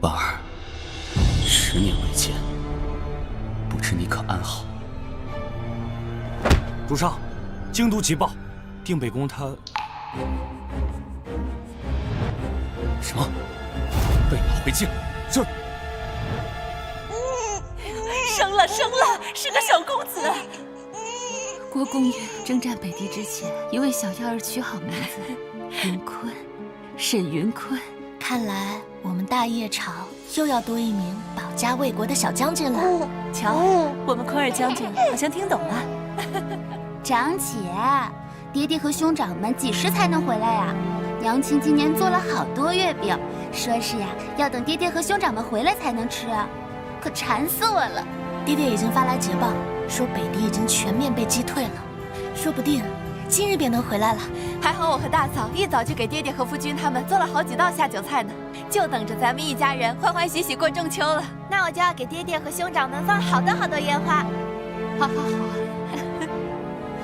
婉儿，10年未见，不知你可安好？主上，京都急报，定北宫他什么？备马回京。是。生了，是个小公子。国公爷征战北地之前，已为小妖儿取好名字，云坤，沈云坤。看来我们大业朝又要多一名保家卫国的小将军了。瞧，我们坤儿将军好像听懂了。长姐，爹爹和兄长们几时才能回来呀？娘亲今年做了好多月饼，说是呀，要等爹爹和兄长们回来才能吃，可馋死我了。爹爹已经发来捷报，说北敌已经全面被击退了，说不定今日便能回来了。还好我和大嫂一早就给爹爹和夫君他们做了好几道下酒菜呢，就等着咱们一家人欢欢喜喜过中秋了。那我就要给爹爹和兄长们放好多烟花。好。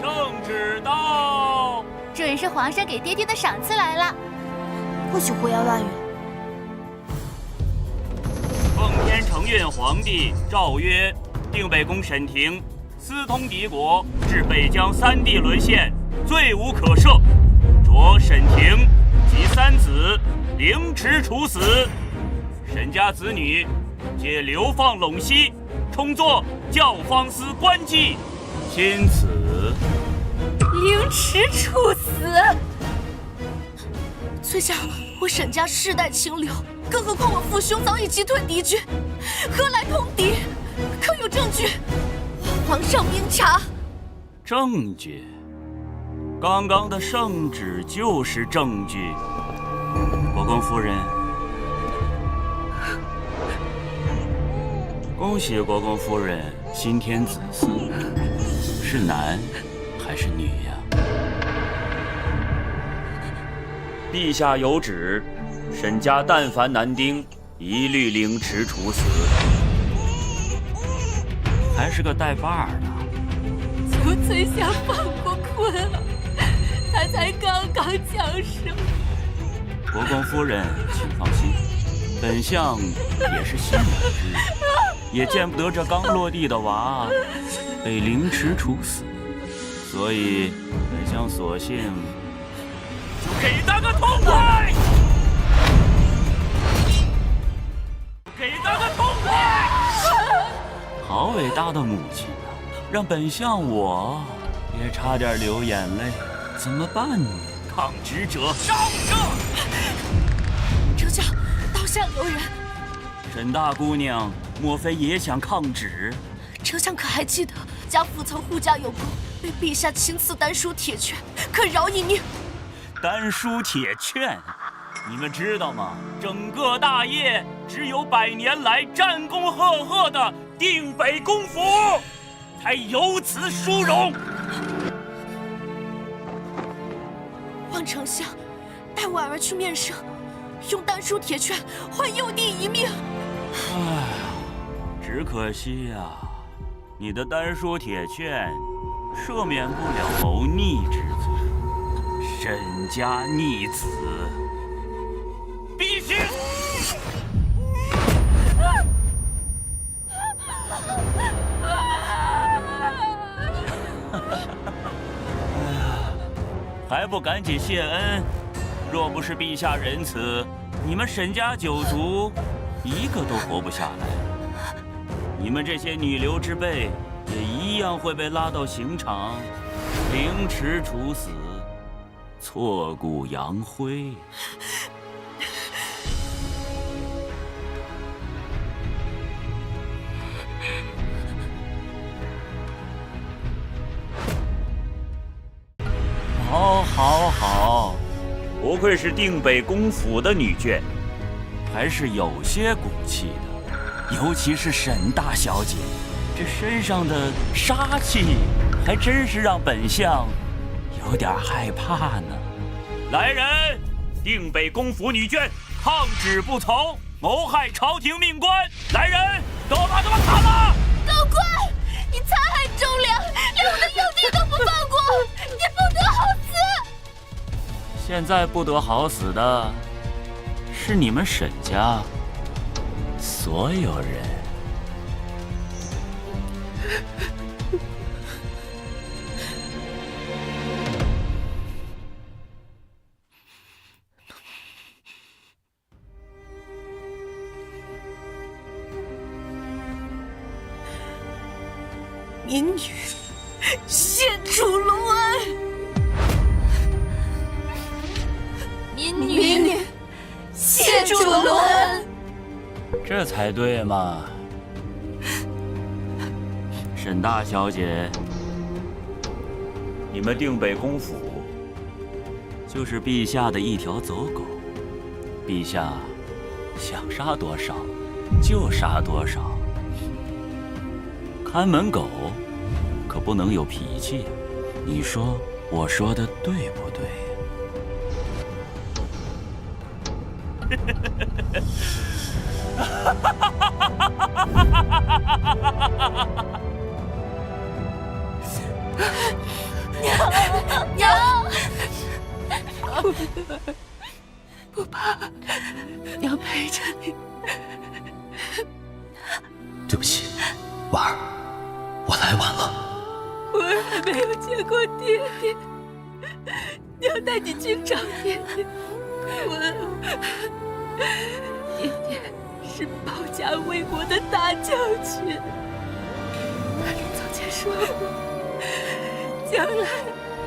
圣旨到。准是皇上给爹爹的赏赐来了。不许胡言乱语。奉天承运皇帝诏曰：定北宫沈廷私通敌国，致北疆3地沦陷，罪无可赦，着沈廷及3子凌迟处死。沈家子女皆流放陇西，充作教坊司官妓。钦此。凌迟处死。崔家，我沈家世代清流，更何况我父兄早已击退敌军，何来通敌？可有证据？皇上明察。证据？刚刚的圣旨就是证据。国公夫人，恭喜国公夫人新添子嗣，是男还是女呀？陛下有旨，沈家但凡男丁，一律凌迟处死。还是个带把儿的。求崔相放过坤儿，他才刚降生。国公夫人，请放心，本相也是心有之人，也见不得这刚落地的娃被凌迟处死，所以本相索性就给他个痛快，给他个痛快！好伟大的母亲啊，让本相我也差点流眼泪，怎么办呢？抗旨者上阵！丞相，刀下留人。沈大姑娘，莫非也想抗旨？丞相可还记得家父曾护驾有功，被陛下亲赐丹书铁券，可饶一命。丹书铁券，你们知道吗？整个大业只有100年来战功赫赫的定北公府才有此殊荣。望丞相带婉儿去面圣，用丹书铁券换幼弟一命。唉，只可惜呀，你的丹书铁券赦免不了谋逆之罪。沈家逆子，必须！还不赶紧谢恩！若不是陛下仁慈，你们沈家9族一个都活不下来。你们这些女流之辈也一样会被拉到刑场，凌迟处死，挫骨扬灰。好，不愧是定北公府的女眷，还是有些骨气的。尤其是沈大小姐，这身上的杀气，还真是让本相有点害怕呢。来人，定北公府女眷抗旨不从，谋害朝廷命官，来人，都把他们砍了！高官，你残害忠良，连我的幼弟都不放过，你不得好死！现在不得好死的是你们沈家，所有人。民女献出隆恩，民女献出隆恩。这才对嘛！沈大小姐，你们定北公府就是陛下的一条走狗，陛下想杀多少就杀多少。看门狗可不能有脾气，你说我说的对不对？娘，不怕，娘陪着你。对不起，婉儿，我来晚了。婉儿还没有见过爹爹，娘带你去找爹爹。爹爹是保家卫国的大将军，从前说过，将来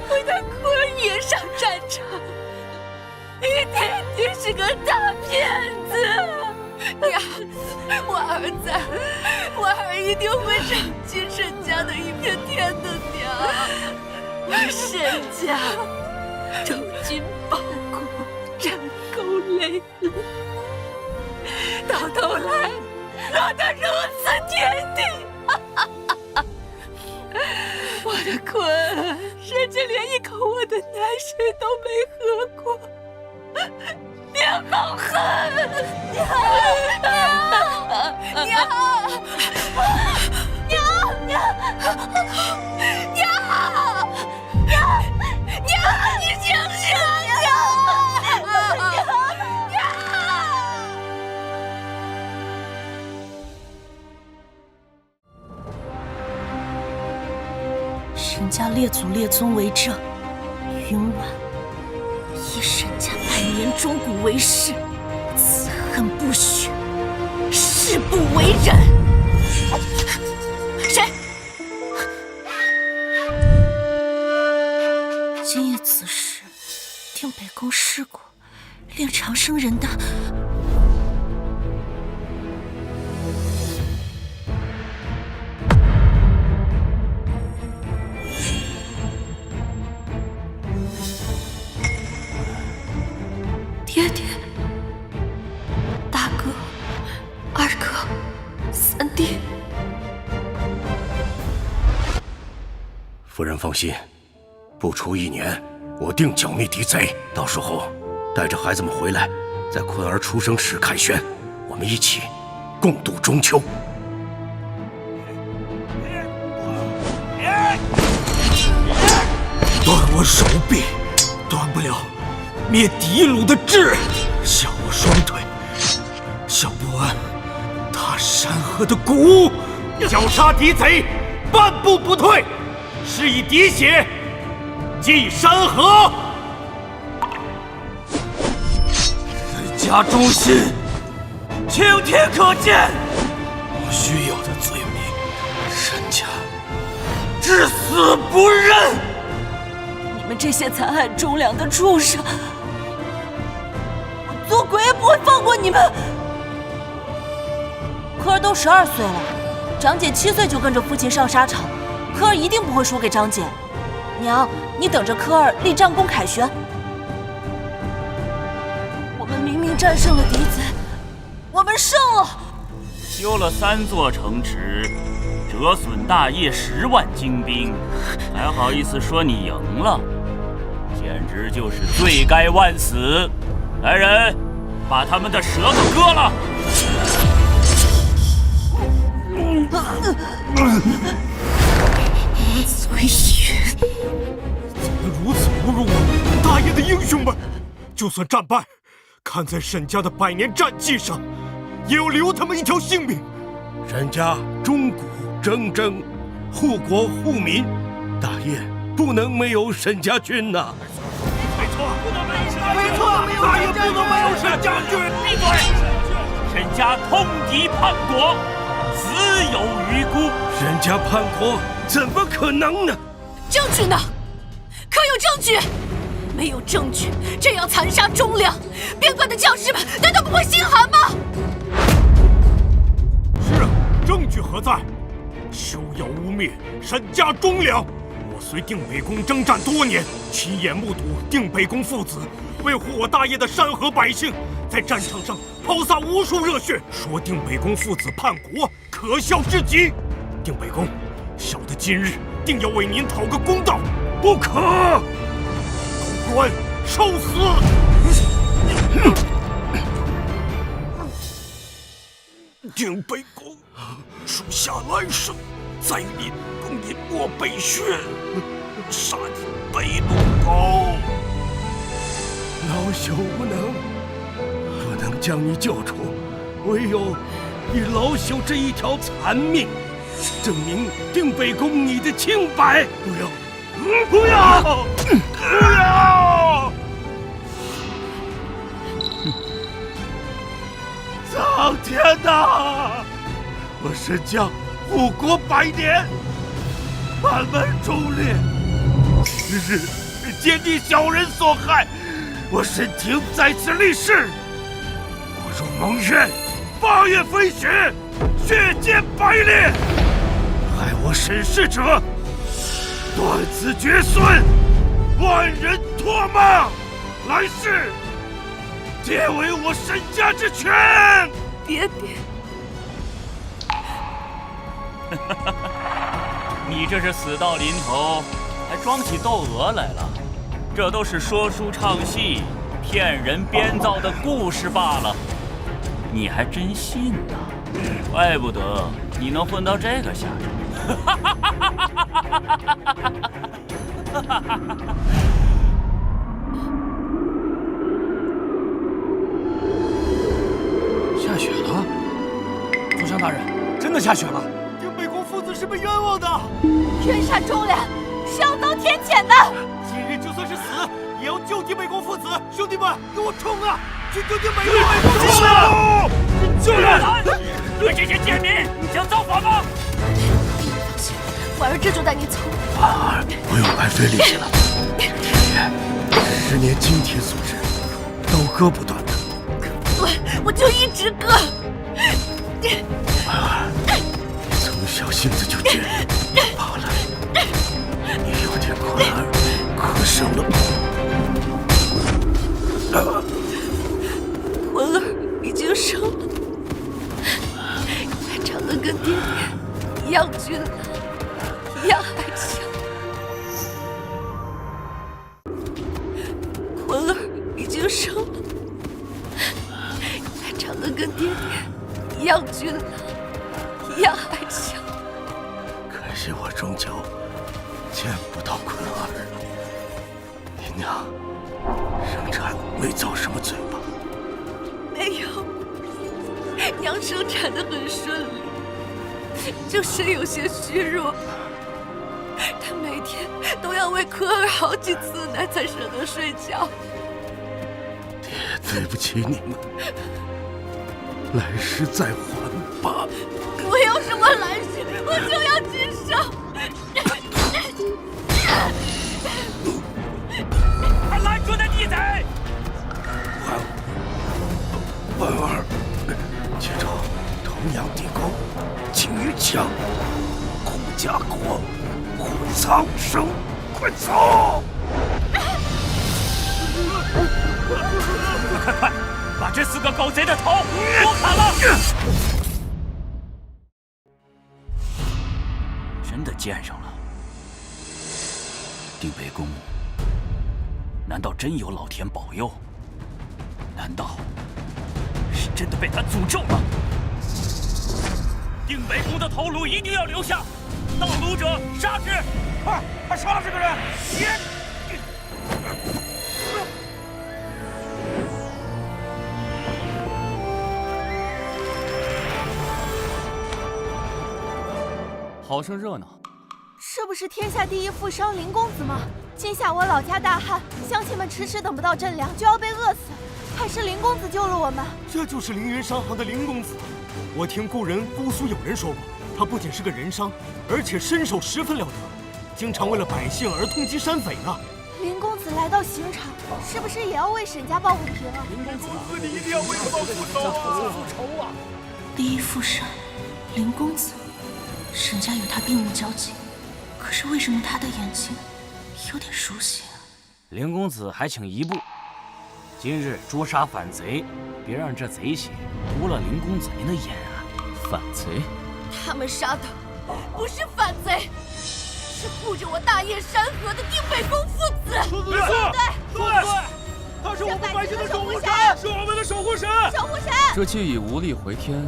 会带库儿也上战场。你爹爹是个大骗子。娘，婉儿在，婉儿一定会赏尽沈家的一片天的。娘，沈家周君报国，战沟累累，到头来落得如此田地。我的坤儿甚至连一口我的奶水都没喝过。娘好恨！娘！你醒醒啊！沈家列祖列宗为证，云婉以沈家100年钟鼓为誓，此恨不许，誓不为人。谁？今夜此时，定北宫失果，令长生人的。爹爹、大哥、二哥、三弟，夫人放心，不出1年，我定剿灭敌贼。到时候，带着孩子们回来，在坤儿出生时凯旋，我们一起共度中秋。断我手臂，断不了灭敌虏的志；削我双腿，削不完踏山河的骨。绞杀敌贼，半步不退，是以滴血祭山河。沈家忠心，青天可见。我需有的罪名，沈家至死不认。你们这些残害忠良的畜生，我做鬼也不会放过你们！科儿都12岁了，长姐7岁就跟着父亲上沙场，科儿一定不会输给长姐。娘，你等着科儿立战功凯旋。我们明明战胜了敌贼，我们胜了！修了3座城池，折损大业10万精兵，还好意思说你赢了？简直就是罪该万死！来人，把他们的舌头割了！崔云，怎么如此侮辱我大业的英雄们？就算战败，看在沈家的100年战绩上，也要留他们一条性命。人家钟鼓铮铮，护国护民，大业不能没有沈家军呐！没错，大业不能没有沈家军。闭嘴！沈家通敌叛国，死有余辜。沈家叛国怎么可能呢？证据呢？可有证据？没有证据，这样残杀忠良，边关的将士们难道不会心寒吗？是啊，证据何在？休要污蔑沈家忠良！我随定北宫征战多年，亲眼目睹定北宫父子维护我大业的山河百姓，在战场上抛洒无数热血。说定北宫父子叛国，可笑至极。定北宫，小的今日定要为您讨个公道，不可！狗官，受死！定北宫，属下来生，再临共饮墨北血，杀你北路狗！老朽无能，不能将你救出，唯有以老朽这一条残命，证明定北宫你的清白。不要，不要，不要！苍天呐！我沈家护国100年，满门忠烈，今日皆地小人所害。我沈廷在此立誓，我若蒙冤，8月飞雪，血溅百裂。害我沈氏者，断子绝孙，万人唾骂。来世，皆为我沈家之权。爹爹，你这是死到临头，还装起窦娥来了？这都是说书唱戏、骗人编造的故事罢了。你还真信呐？怪不得你能混到这个下场。下雪了，主上大人，真的下雪了。定北宫父子是被冤枉的，冤杀忠良是要遭天谴的。今日就算是死，也要救定北宫父子！兄弟们，给我冲啊！去救定北宫父子！救人！对这些贱民想造反吗？婉儿这就带你走。婉儿，不用白费力气了。10年今天所至，都割不断的。对，我就一直割。婉儿，从小性子就倔，罢了，你有点困儿，可生了。魂儿已经生了，还长得跟爹爹一样俊朗，一样爱笑。魂儿已经生了，还长得跟爹爹一样俊朗，一样爱笑。可惜我终究见不到坤儿了。你娘生产没遭什么罪吧？没有，娘生产得很顺利，就是有些虚弱。她每天都要喂坤儿好几次奶才舍得睡觉。爹对不起你们，来世再还吧。我有什么来世，我就要今生。还拦住那逆贼！婉儿，接着同样地宫，请于强，护家国，护苍生，快走！快，把这4个狗贼的头给我砍了！真的见上了，定北宫，难道真有老天保佑？难道是真的被他诅咒了？定北宫的头颅一定要留下，盗颅者杀之！快杀了这个人！好生热闹。这不是天下第一富商林公子吗？今夏我老家大旱，乡亲们迟迟等不到赈粮，就要被饿死，还是林公子救了我们。这就是凌云商行的林公子。我听故人姑苏有人说过，他不仅是个人商，而且身手十分了得，经常为了百姓而痛击山匪呢。林公子来到刑场，是不是也要为沈家抱不平啊？林公子，你一定要为他报复仇啊！第一富商林公子，沈家与他并无交集，可是为什么他的眼睛有点熟悉啊？林公子还请一步，今日诛杀反贼，别让这贼血污了林公子您的眼啊！反贼？他们杀的不是反贼，是护着我大业山河的定北宫父子。对，他是我们百姓的守护神，是我们的守护神。守护神，这既已无力回天，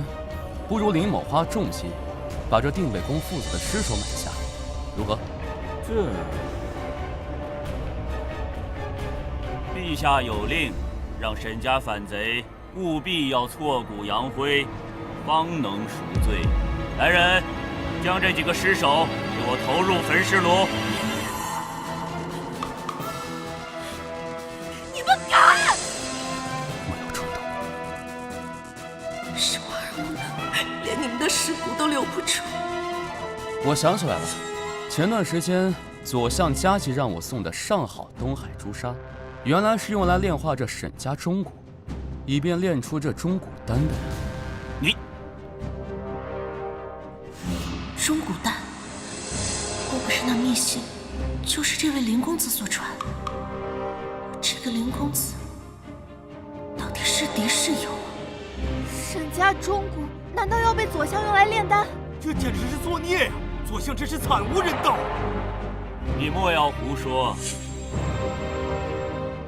不如林某花重金，把这定北宫父子的尸首买下，如何？这，陛下有令，让沈家反贼务必要挫骨扬灰，方能赎罪。来人，将这几个尸首给我投入焚尸炉。你们敢！莫有冲动。是我儿无能，连你们的尸骨都留不住。我想起来了，前段时间左相加急让我送的上好东海朱砂，原来是用来炼化这沈家钟骨，以便炼出这钟骨丹的呀。你钟骨丹，若不是那密信，就是这位林公子所传。这个林公子到底是敌是友啊？沈家钟骨难道要被左相用来炼丹？这简直是作孽呀！左相真是惨无人道。你莫要胡说，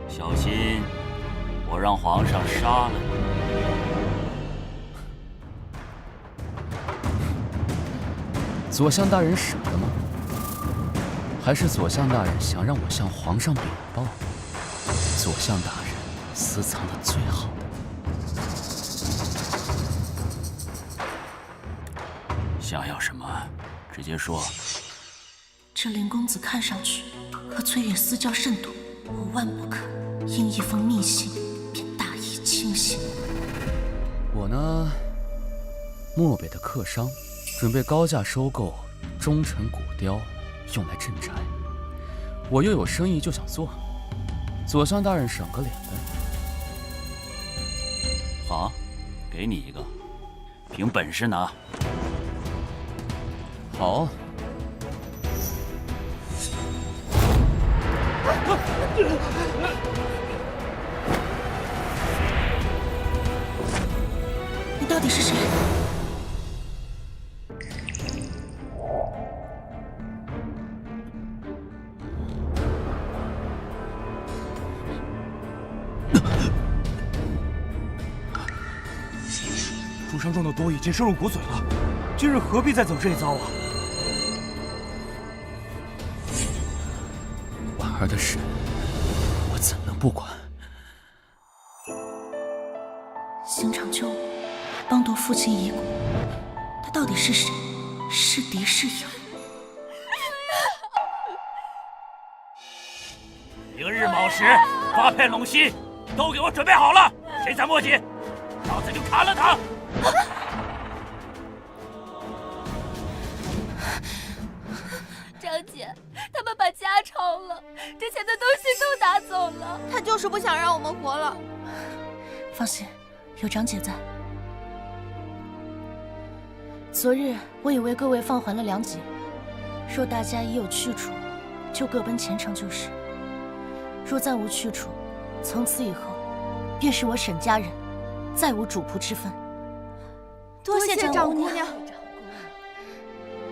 小心我让皇上杀了你。左相大人舍得吗？还是左相大人想让我向皇上禀报？左相大人私藏的最好的。想要什么，直接说。这林公子看上去和崔远私交甚笃，我万不可因一封密信便大意轻信。我呢，漠北的客商，准备高价收购忠臣古雕，用来镇宅。我又有生意就想做，左相大人赏个脸呗。好，给你一个，凭本事拿。好。你到底是谁？朱商中的毒已经深入骨髓了，今日何必再走这一遭啊？婉儿的事，我怎能不管？刑场救我，帮夺父亲遗骨，他到底是谁？是敌是友？明日卯时，发配陇西，都给我准备好了。谁再磨叽，老子就砍了他！张姐，他们把家抄了，之前的东西都拿走了。他就是不想让我们活了。放心，有长姐在。昨日我已为各位放还了粮秸，若大家已有去处，就各奔前程就是；若暂无去处，从此以后便是我沈家人，再无主仆之分。多谢长姑娘。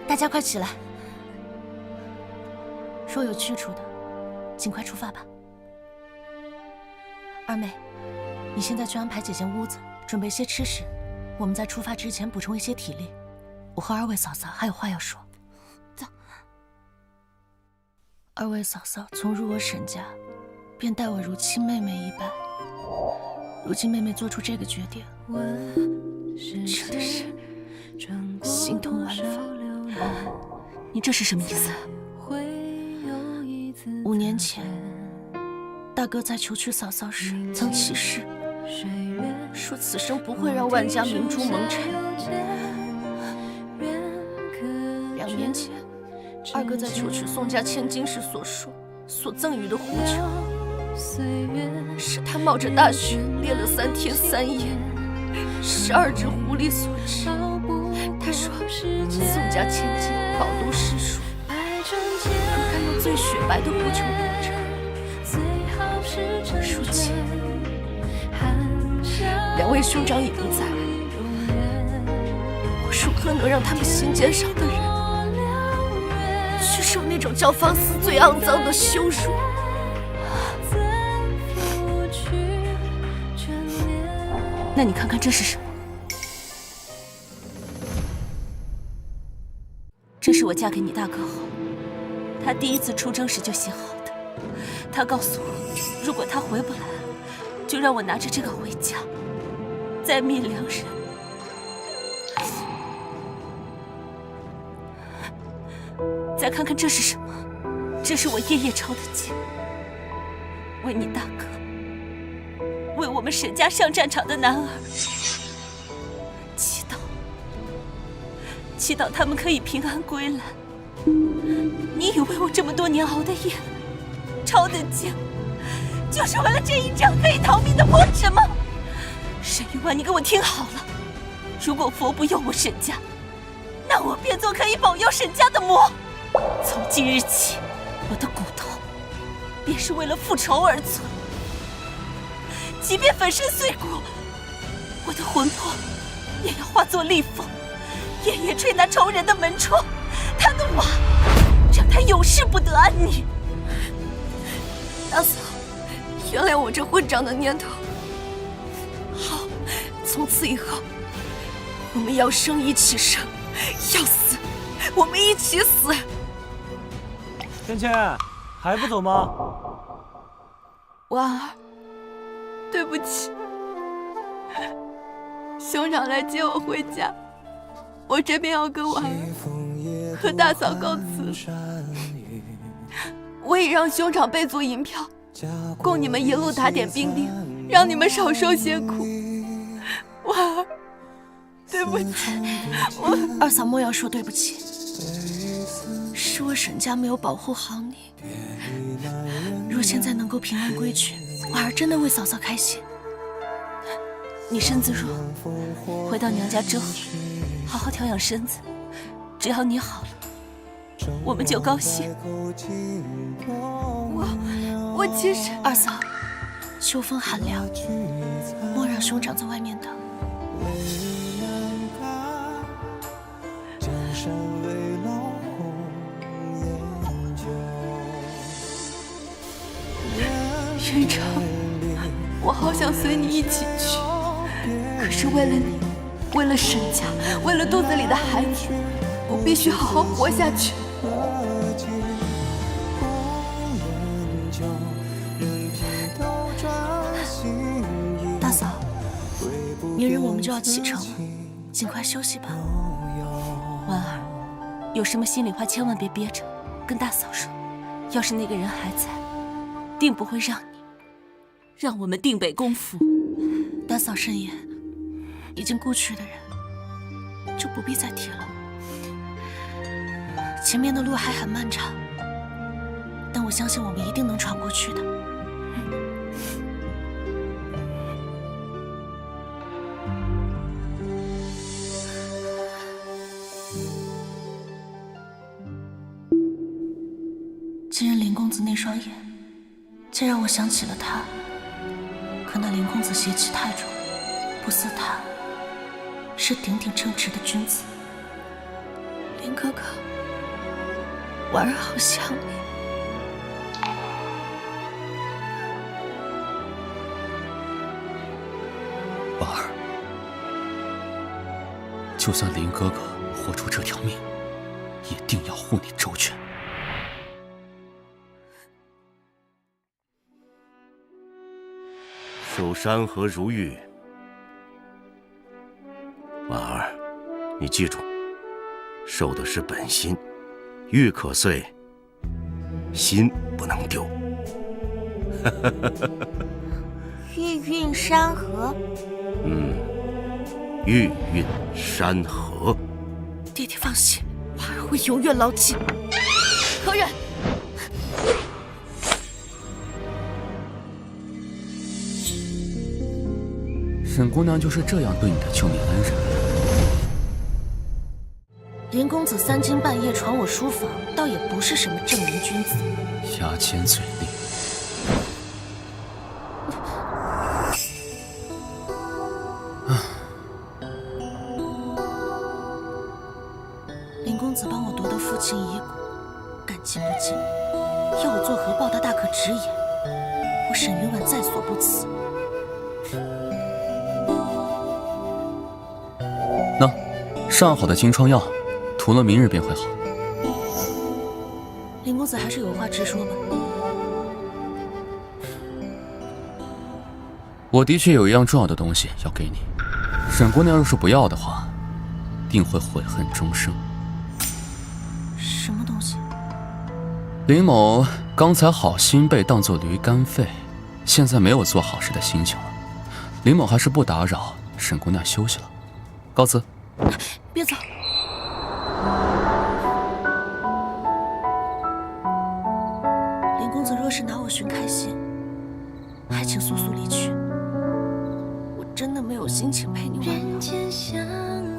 大家快起来！若有去处的，尽快出发吧。二妹，你现在去安排几间屋子，准备些吃食，我们在出发之前补充一些体力。我和二位嫂嫂还有话要说。走。二位嫂嫂从入我沈家，便待我如亲妹妹一般。如今妹妹做出这个决定，真的是心痛万分。你这是什么意思？5年前，大哥在求娶嫂嫂时曾起誓，说此生不会让万家明珠蒙尘。2年前，二哥在求娶宋家千金时所赠予的壶酒，是他冒着大雪猎了3天3夜，12只狐狸所制。他说宋家千金饱读诗书，如他用最雪白的壶酒补着。如今2位兄长已不在，我如何能让他们心尖上的人去受那种叫放肆最肮脏的羞辱？那你看看这是什么？这是我嫁给你大哥后，他第1次出征时就写好的。他告诉我，如果他回不来，就让我拿着这个回家，再觅良人。再看看这是什么？这是我夜夜抄的经，为你大哥，为我们沈家上战场的男儿祈祷他们可以平安归来。你以为我这么多年熬的夜，抄的经，就是为了这一仗可以逃命的破纸吗？沈玉婉，你给我听好了，如果佛不佑我沈家，那我便做可以保佑沈家的魔。从今日起，我的骨头便是为了复仇而存，即便粉身碎骨，我的魂魄也要化作利锋，夜夜捶那仇人的门窗，他的瓦，让他永世不得安宁。大嫂，原谅我这混账的念头。好，从此以后，我们要生一起生，要死，我们一起死。芊芊，还不走吗？婉儿，对不起，兄长来接我回家，我这边要跟婉儿和大嫂告辞。我已让兄长备足银票，供你们一路打点兵丁，让你们少受些苦。婉儿，对不起，二嫂莫要说对不起，是我沈家没有保护好你。若现在能够平安归去，婉儿真的为嫂嫂开心。你身子弱，回到娘家之后，好好调养身子，只要你好了，我们就高兴。我其实……二嫂，秋风寒凉，莫让兄长在外面等。云长，我好想随你一起去，可是为了你，为了沈家，为了肚子里的孩子，我必须好好活下去。大嫂，明日我们就要启程了，尽快休息吧。婉儿，有什么心里话千万别憋着，跟大嫂说。要是那个人还在，定不会让我们定北公服。大嫂慎言，已经故去的人就不必再提了。前面的路还很漫长，但我相信我们一定能闯过去的。今日林公子那双眼，竟让我想起了他。可那林公子邪气太重，不似他是顶顶正直的君子。林哥哥，婉儿好想你。婉儿，就算林哥哥活出这条命，也定要护你周全。守山河如玉，婉儿，你记住，守的是本心，玉可碎，心不能丢。玉韵山河。玉韵山河。爹爹放心，孩儿会永远牢记。何远，沈姑娘就是这样对你的救命恩人。林公子3更半夜闯我书房，倒也不是什么正人君子。牙尖嘴利。林公子帮我夺得父亲遗骨，感激不尽，要我作何报答，大可直言。我沈云婉在所不辞。那上好的金疮药，涂了明日便会好。林公子还是有话直说吧。我的确有一样重要的东西要给你，沈姑娘要是不要的话，定会悔恨终生。什么东西？林某刚才好心被当作驴肝肺，现在没有做好事的心情了。林某还是不打扰沈姑娘休息了，告辞。别走。林公子若是拿我寻开心，还请速速离去。我真的没有心情陪你玩了。人间相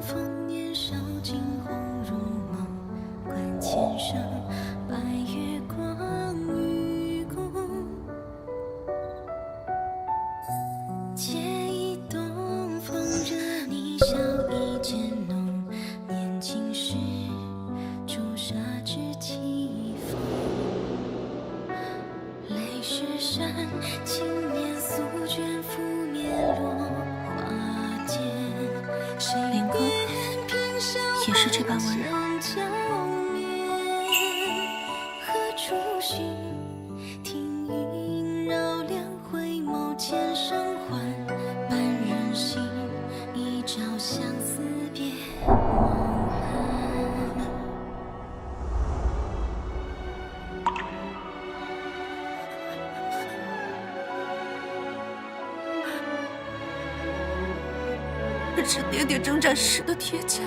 逢，年少惊鸿如梦，观前生，白月光与共。借一东风，惹你笑意渐浓。年轻时，朱砂之起风。泪湿衫，轻捻素卷，拂面落花间。林哥也是这般温柔。何处寻？听萦绕两回眸，前生还半人心，一朝相思别梦寒。这是爹爹征战时的铁甲。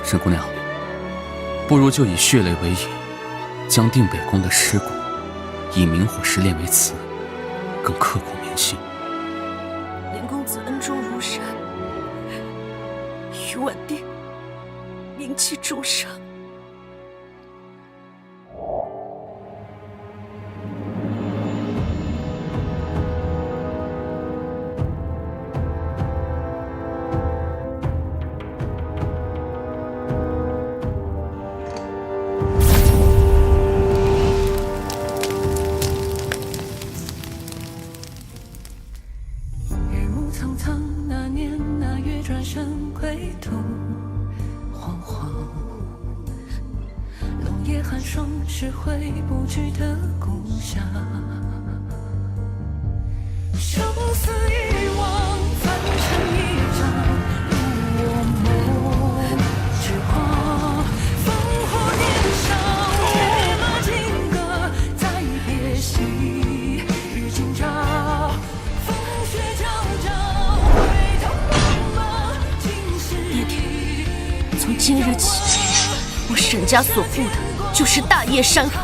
沈姑娘，不如就以血泪为引，将定北宫的尸骨以明火石炼为瓷，更刻骨铭心。林公子恩重如山，与婉定铭记终生。日暮苍苍，那年那月，转身归途，惶惶。冬夜寒霜，是回不去的故乡。生死一往，凡尘一场，入我梦之花。烽火年少，铁马金戈，再别夕，日今朝。风雪交照，回头茫茫，尽是你。从今日起，我沈家所护的就是大叶山河，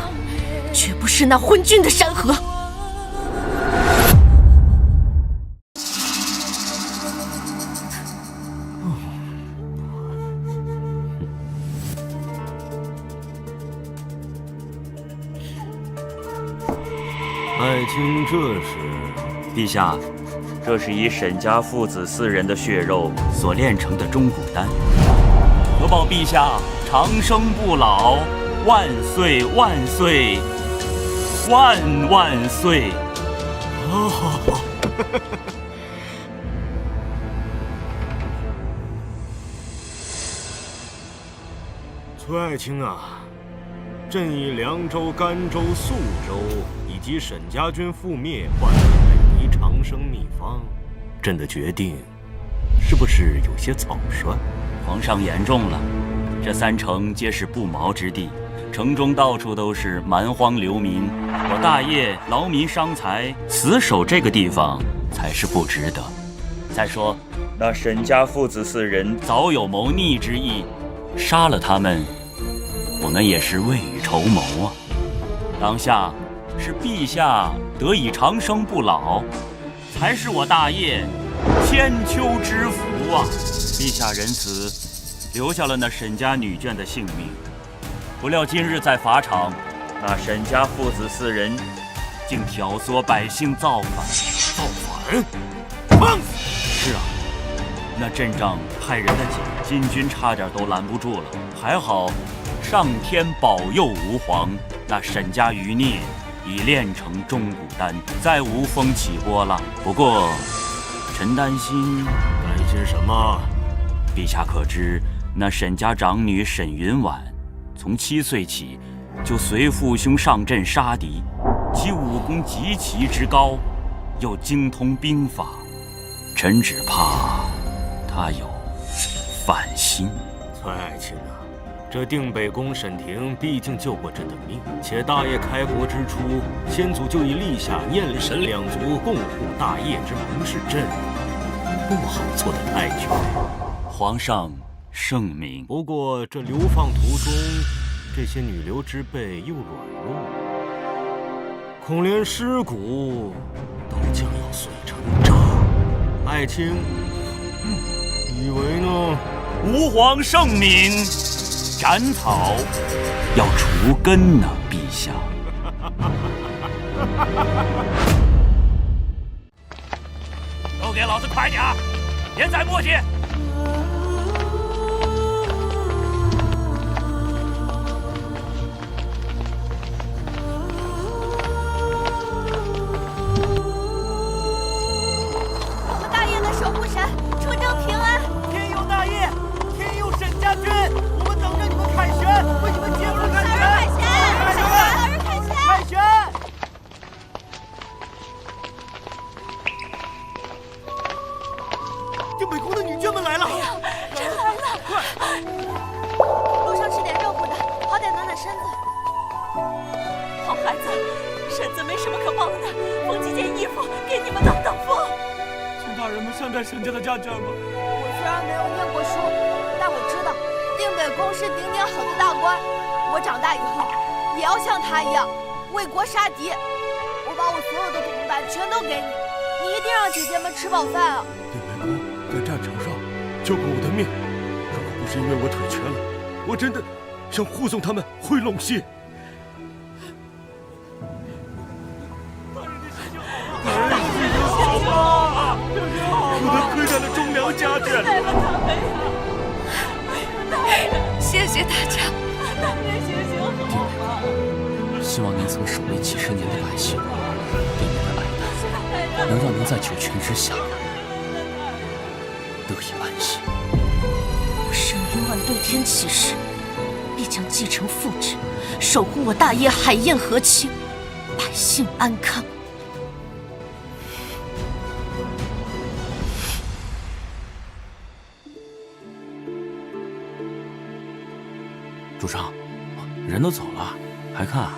绝不是那昏君的山河。爱卿这是？陛下，这是以沈家父子4人的血肉所炼成的钟鼓丹，可保陛下长生不老，万岁万岁万万岁！哦，崔爱卿啊，朕以凉州、甘州、肃州以及沈家军覆灭换来美狄长生秘方，朕的决定是不是有些草率？皇上言重了，这3城皆是不毛之地，城中到处都是蛮荒流民，我大业劳民伤财，死守这个地方才是不值得。再说，那沈家父子4人早有谋逆之意，杀了他们，我们也是未雨绸缪啊。当下是陛下得以长生不老，才是我大业千秋之福啊！陛下仁慈，留下了那沈家女眷的性命。不料今日在法场，那沈家父子4人竟挑唆百姓造反。造反？放肆！是啊，那阵仗派人的紧，金军差点都拦不住了。还好，上天保佑吾皇，那沈家余孽已炼成钟鼓丹，再无风起波浪。不过，臣担心什么？陛下可知，那沈家长女沈云婉，从7岁起就随父兄上阵杀敌，其武功极其之高，又精通兵法。臣只怕他有反心。蔡爱卿啊，这定北宫沈婷毕竟救过朕的命，且大业开国之初，先祖就已立下燕沈2族共护大业之盟誓，朕不好做的太久。皇上圣明。不过这流放途中，这些女流之辈又软弱，恐连尸骨都将要碎成渣。爱卿，以为呢？吾皇圣明，斩草要除根呢，陛下。都给老子快点，别再磨叽！我们大业的守护神，出征平安！天佑大业，天佑沈家军！我们等着你们凯旋，为你们接风凯旋！早日凯旋！凯旋！定北宫的女眷们来了！真来了！快！路上吃点热乎的，好歹暖暖身子。好孩子，婶子没什么可忙的，缝几件衣服给你们挡挡风。请大人们善待沈家的家眷吧。我虽然没有念过书，但我知道定北宫是顶顶好的大官。我长大以后也要像他一样为国杀敌。我把我所有的铜板全都给你，你一定让姐姐们吃饱饭啊！定北宫在战场上救过我的命，如果不是因为我腿瘸了，我真的想护送他们回陇西。我们亏待了忠良家眷，带了他们呀！谢谢大家，大人行行好啊！希望您曾守卫几十年的百姓对您的爱戴，能让您在九泉之下得以安息。我沈云婉对天起誓，必将继承父职，守护我大业海晏和亲，百姓安康。主上，人都走了，还看啊？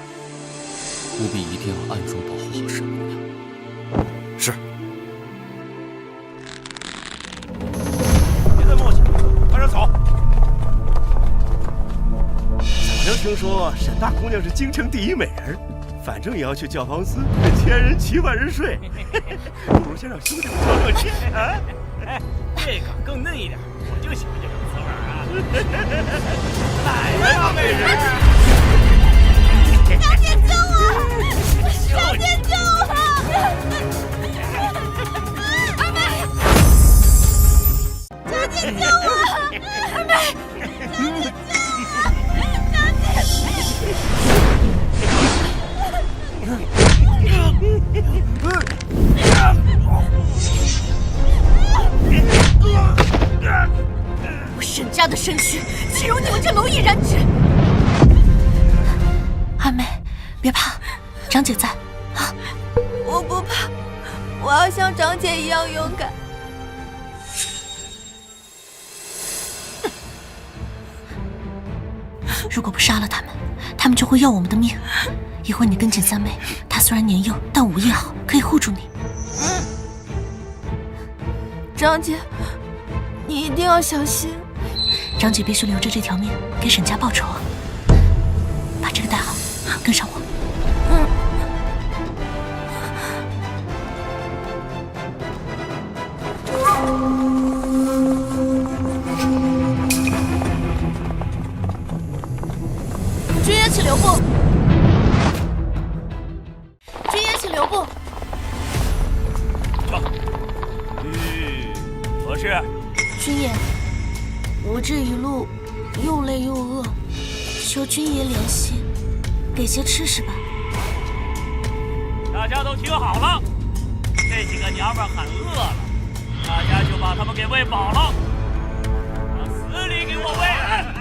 务必一定要暗中保护好沈姑娘。是。别再磨叽，快点走！早就听说沈大姑娘是京城第一美人，反正也要去教坊司跟千人骑万人睡，不如先让兄弟们透透气啊！哎，这个更嫩一点，我就喜欢这种滋味啊！来呀，美人！小姐救我！小姐救我！二妹！小姐救我！二妹！小姐救我！我沈家的身躯，岂容你们这蝼蚁染指？阿妹，别怕，长姐在啊！我不怕，我要像长姐一样勇敢。如果不杀了他们，他们就会要我们的命。一会儿你跟紧三妹，她虽然年幼，但武艺好，可以护住你。长姐，你一定要小心。长姐必须留着这条命给沈家报仇啊！把这个带好，跟上我。军爷，请留步。军爷，请留步。何事？军爷，我这一路又累又饿，求军爷怜惜，给些吃食吧。大家都听好了，这几个娘们很饿了，大家就把她们给喂饱了，往死里给我喂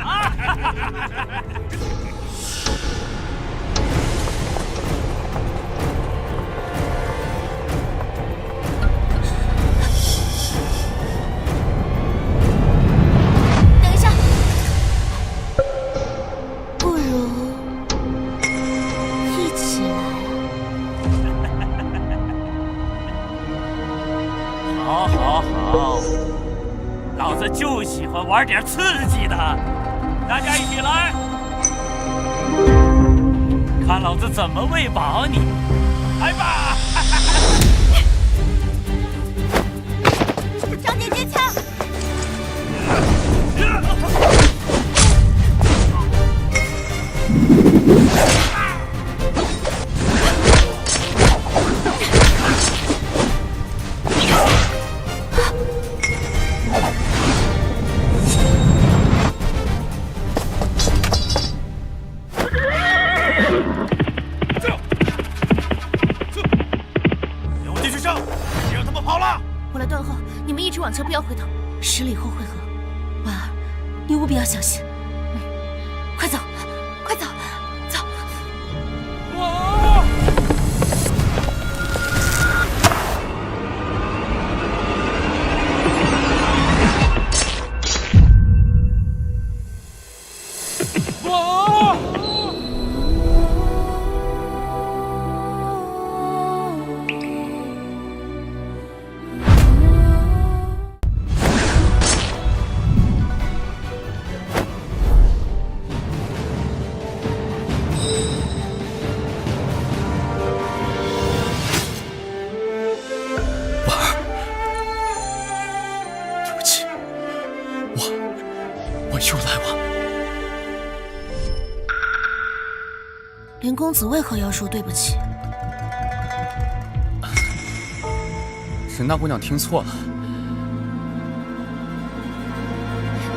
啊！老子就喜欢玩点刺激的，大家一起来，看老子怎么喂饱你！来吧！长姐接枪！往前不要回头，10里后会合。婉儿，你务必要小心。快走，快走，走！又来往。林公子为何要说对不起？沈大姑娘听错了。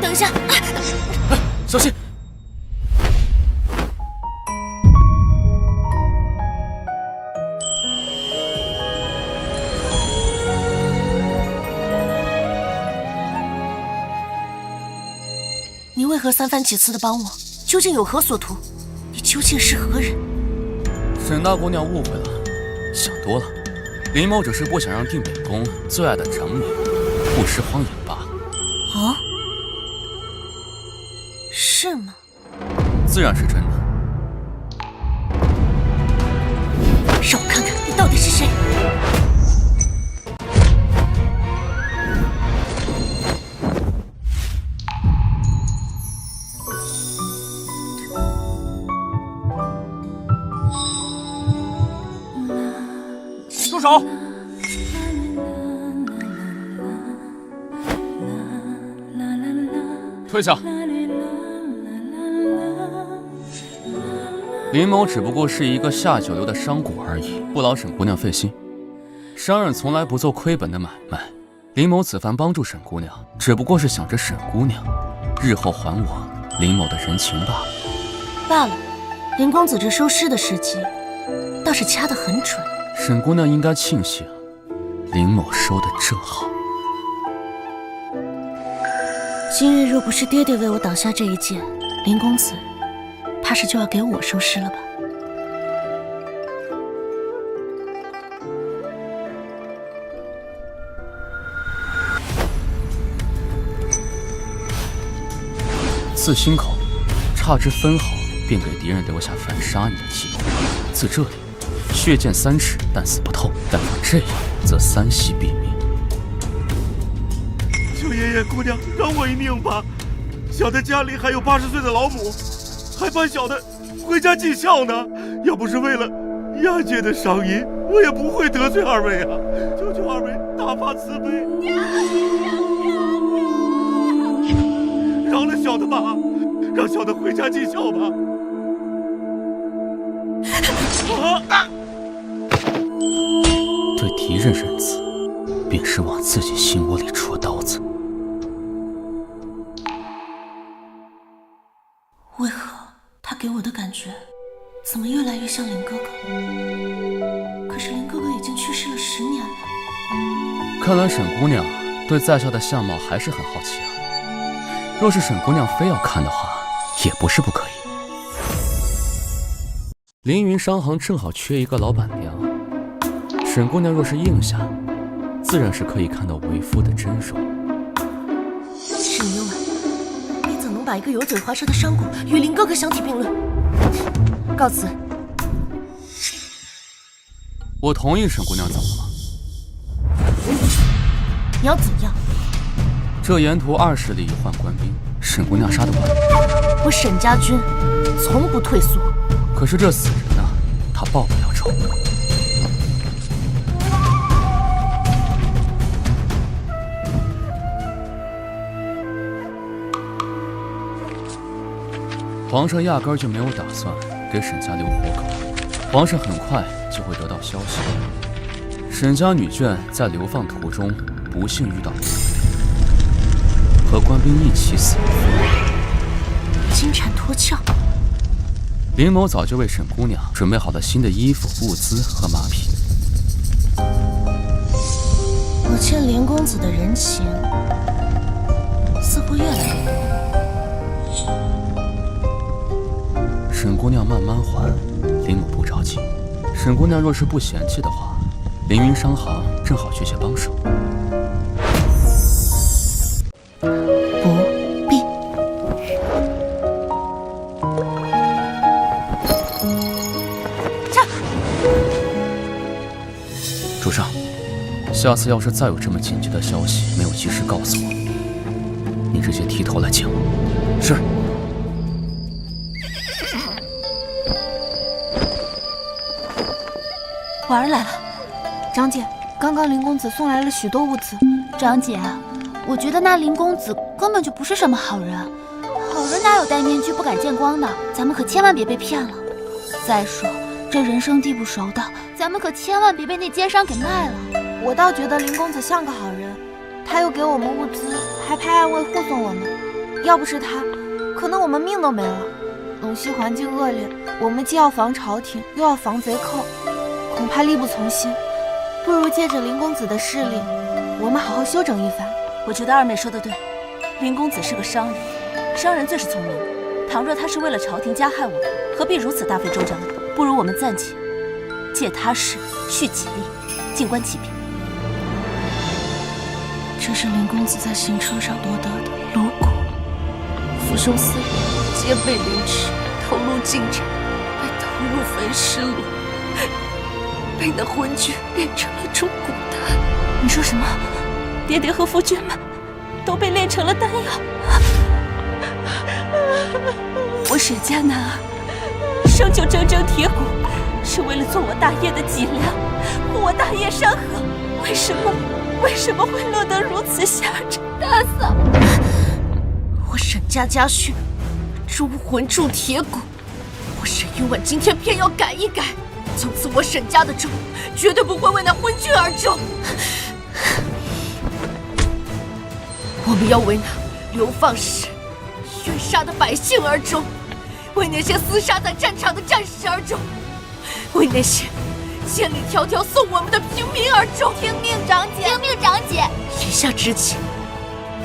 等一下，小心！你为何三番几次的帮我？究竟有何所图？你究竟是何人？沈大姑娘误会了，想多了。林某只是不想让定北宫最爱的长女不食荒野罢了。哦，是吗？自然是真的。让我看看你到底是谁！住手！退下！林某只不过是一个下九流的商贾而已，不劳沈姑娘费心。商人从来不做亏本的买卖，林某此番帮助沈姑娘，只不过是想着沈姑娘日后还我林某的人情罢了。罢了，林公子这收尸的时机倒是掐得很准。沈姑娘应该庆幸林某收得正好。今日若不是爹爹为我挡下这一剑，林公子怕是就要给我收尸了吧？自心口，差之分毫，便给敌人留下反杀你的机会。自这里，血溅3尺，但死不透；但若这样，则3息毙命。求爷爷姑娘饶我一命吧！小的家里还有80岁的老母，还盼小的回家尽孝呢。要不是为了亚姐的赏银，我也不会得罪二位啊！求求二位大发慈悲，饶了小的吧，让小的回家尽孝吧。对敌人仁慈，便是往自己心窝里戳刀子。为何他给我的感觉怎么越来越像林哥哥？可是林哥哥已经去世了10年了。看来沈姑娘对在下的相貌还是很好奇啊。若是沈姑娘非要看的话，也不是不可以。凌云商行正好缺一个老板娘，沈姑娘若是应下，自然是可以看到为夫的真容。沈妞儿，你怎能把一个油嘴滑舌的商贾与林哥哥相提并论？告辞。我同意沈姑娘，怎么了？你要怎样？这沿途20里一换官兵，沈姑娘杀得完？我沈家军从不退缩。可是这死人啊，他报不了仇。皇上压根儿就没有打算给沈家留活口，皇上很快就会得到消息。沈家女眷在流放途中不幸遇到了和官兵一起死亡，金蝉脱壳。林某早就为沈姑娘准备好了新的衣服、物资和马匹。我欠林公子的人情似乎越来越多。沈姑娘慢慢还，林某不着急。沈姑娘若是不嫌弃的话，凌云商行正好缺些帮手。不必。主上，下次要是再有这么紧急的消息没有及时告诉我，你直接提头来见我。是。婉儿来了，长姐，刚刚林公子送来了许多物资。长姐，我觉得那林公子根本就不是什么好人，好人哪有戴面具不敢见光的？咱们可千万别被骗了。再说这人生地不熟的，咱们可千万别被那奸商给卖了。我倒觉得林公子像个好人，他又给我们物资，还派暗卫护送我们。要不是他，可能我们命都没了。陇西环境恶劣，我们既要防朝廷，又要防贼寇，恐怕力不从心。不如借着林公子的势力，我们好好休整一番。我觉得二妹说的对，林公子是个商人，商人最是聪明。倘若他是为了朝廷加害我们，何必如此大费周章呢？不如我们暂且借他势蓄己力，静观其变。这是林公子在行车上夺得的颅骨，父兄4人皆被凌迟，投入禁斩，被投入焚尸炉，被那昏君炼成了中骨丹。你说什么？爹爹和夫君们都被炼成了丹药。我沈家男儿生就铮铮铁骨，是为了做我大业的脊梁，护我大业山河。为什么会落得如此下场？大嫂，我沈家家训，诛魂铸铁骨。我沈云婉今天偏要改一改，从此我沈家的州绝对不会为那昏君而争。我们要为那流放时冤杀的百姓而争，为那些厮杀在战场的战士而争，为那些千里迢迢送我们的平民而争。听命，长姐！听命，长姐！言下之情，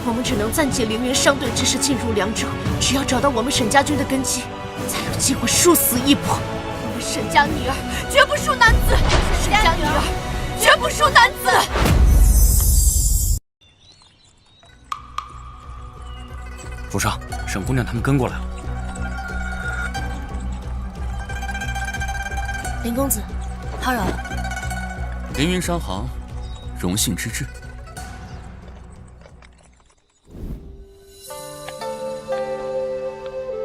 我们只能暂借凌云商队之势进入凉州，只要找到我们沈家军的根基，才有机会殊死一搏。我们沈家女儿绝不输男子，沈家女儿绝不输男子。主上，沈姑娘他们跟过来了。林公子，叨扰了。凌云商行，荣幸之至。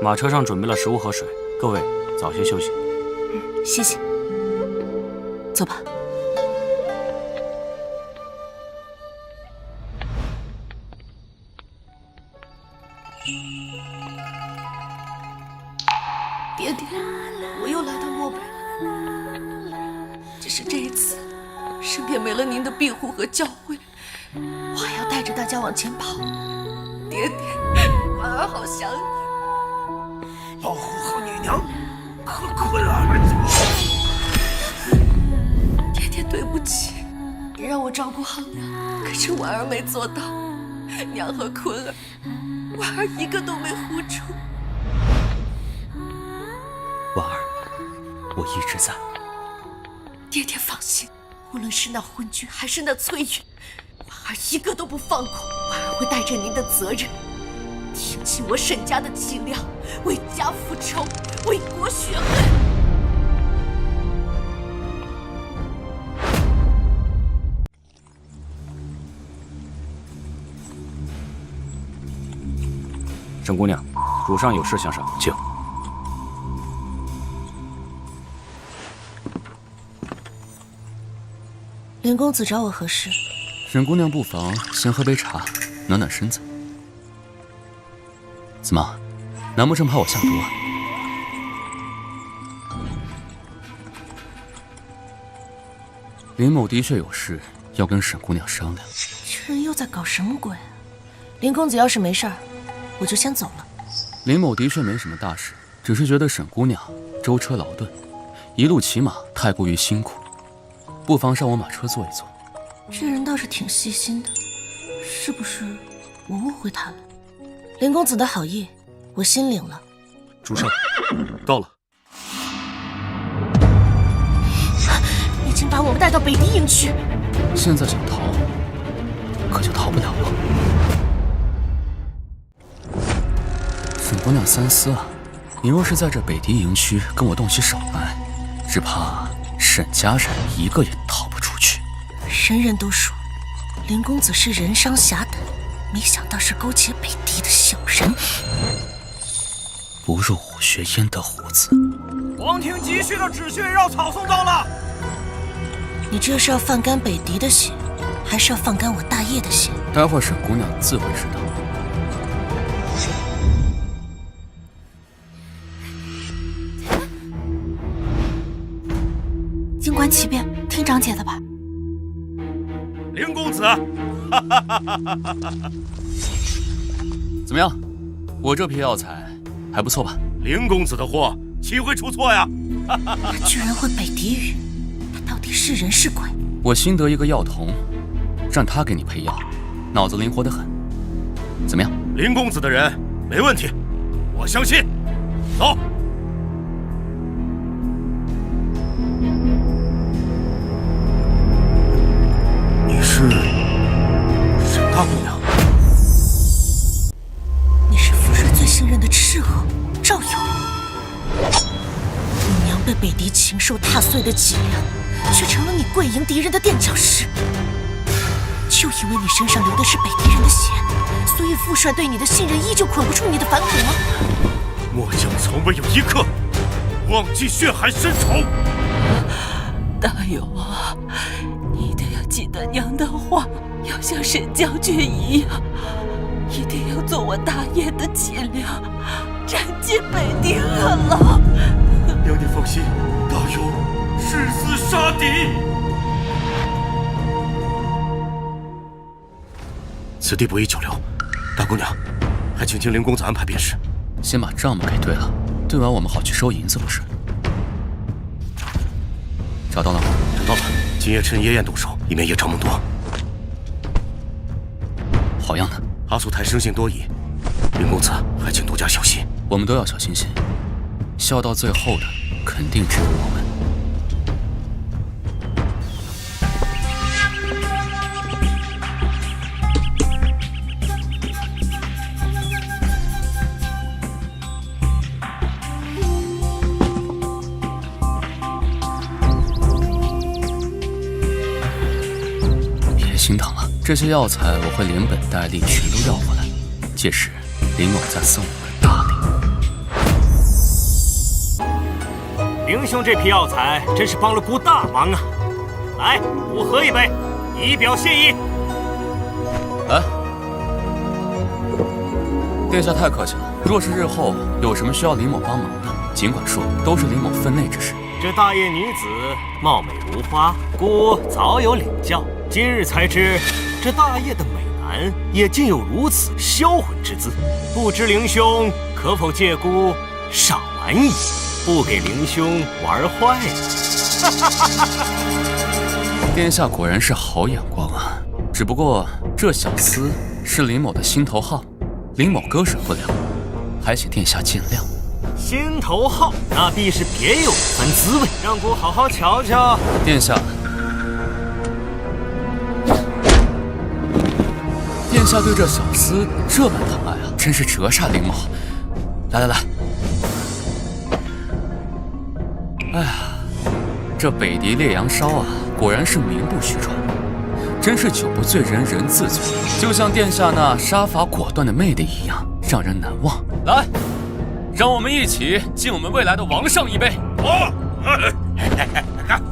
马车上准备了食物和水，各位早些休息。谢谢。走吧。爹爹，我又来到漠北了。只是这一次，身边没了您的庇护和教诲，我还要带着大家往前跑。爹爹，婉儿好想你。保护好你娘和坤儿子。爹爹，对不起，你让我照顾好娘，可是婉儿没做到。娘和坤儿，婉儿一个都没护住。婉儿，我一直在。爹爹放心，无论是那昏君还是那翠云，婉儿一个都不放过。婉儿会带着您的责任，挺起我沈家的脊梁，为家复仇，为国雪恨。沈姑娘，主上有事相商，请。林公子找我何事？沈姑娘不妨先喝杯茶，暖暖身子。怎么，难不成怕我下毒啊？林某的确有事要跟沈姑娘商量。这人又在搞什么鬼？林公子要是没事儿，我就先走了。林某的确没什么大事，只是觉得沈姑娘舟车劳顿，一路骑马太过于辛苦，不妨上我马车坐一坐。这人倒是挺细心的，是不是我误会他了？林公子的好意，我心领了。主上，到了。已经把我们带到北敌营区，现在想逃，可就逃不了了。沈姑娘三思啊，你若是在这北敌营区跟我动起手来，只怕沈家人一个也逃不出去。人人都说林公子是人商侠胆，没想到是勾结北敌的小人。不入虎穴焉得虎子。王庭急需的止血药草送到了。你这是要放干北敌的血，还是要放干我大业的血？待会儿沈姑娘自会知道。静观其变，听长姐的吧。林公子，怎么样？我这批药材还不错吧？林公子的货岂会出错呀？他居然会北敌语，他到底是人是鬼？我新得一个药童，让他给你配药，脑子灵活得很。怎么样？林公子的人没问题，我相信。走。你是沈大姑娘？你是傅帅最信任的斥候赵友。你娘被北敌禽兽踏碎的脊梁，却成了你跪迎敌人的垫脚石。就因为你身上流的是北敌人的血，所以傅帅对你的信任依旧捆不住你的反骨吗？末将从未有一刻忘记血海深仇。大友啊，你一定要记得娘的话，要像沈将军一样，一定要做我大业的脊梁，斩尽北敌恶狼。娘你放心，大友誓死杀敌。此地不宜久留，大姑娘，还请林公子安排便是。先把账目给对了，对完我们好去收银子，不是？找到了吗？找到了，今夜趁夜宴动手，以免夜长梦多。好样的！阿素台生性多疑，林公子还请多加小心。我们都要小心些，笑到最后的肯定只有我们。心疼了。这些药材我会连本带利全都要回来，届时林某再送我个大礼。林兄这批药材真是帮了姑大忙啊！来，姑喝一杯，以表谢意。来，殿下太客气了。若是日后有什么需要林某帮忙的，尽管说，都是林某分内之事。这大叶女子貌美如花，姑早有领教，今日才知这大叶的美男也竟有如此销魂之姿。不知林兄可否借姑赏玩一，不给林兄玩坏了。殿下果然是好眼光啊！只不过这小厮是林某的心头好，林某割舍不了，还请殿下见谅。心头好，那必是别有一番滋味，让姑好好瞧瞧。殿下，殿下对这小厮这般疼爱啊，真是折煞林某。来，哎呀，这北狄烈阳烧啊，果然是名不虚传，真是酒不醉人人自醉，就像殿下那杀伐果断的魅力一样，让人难忘。来，让我们一起敬我们未来的王上一杯。好，干！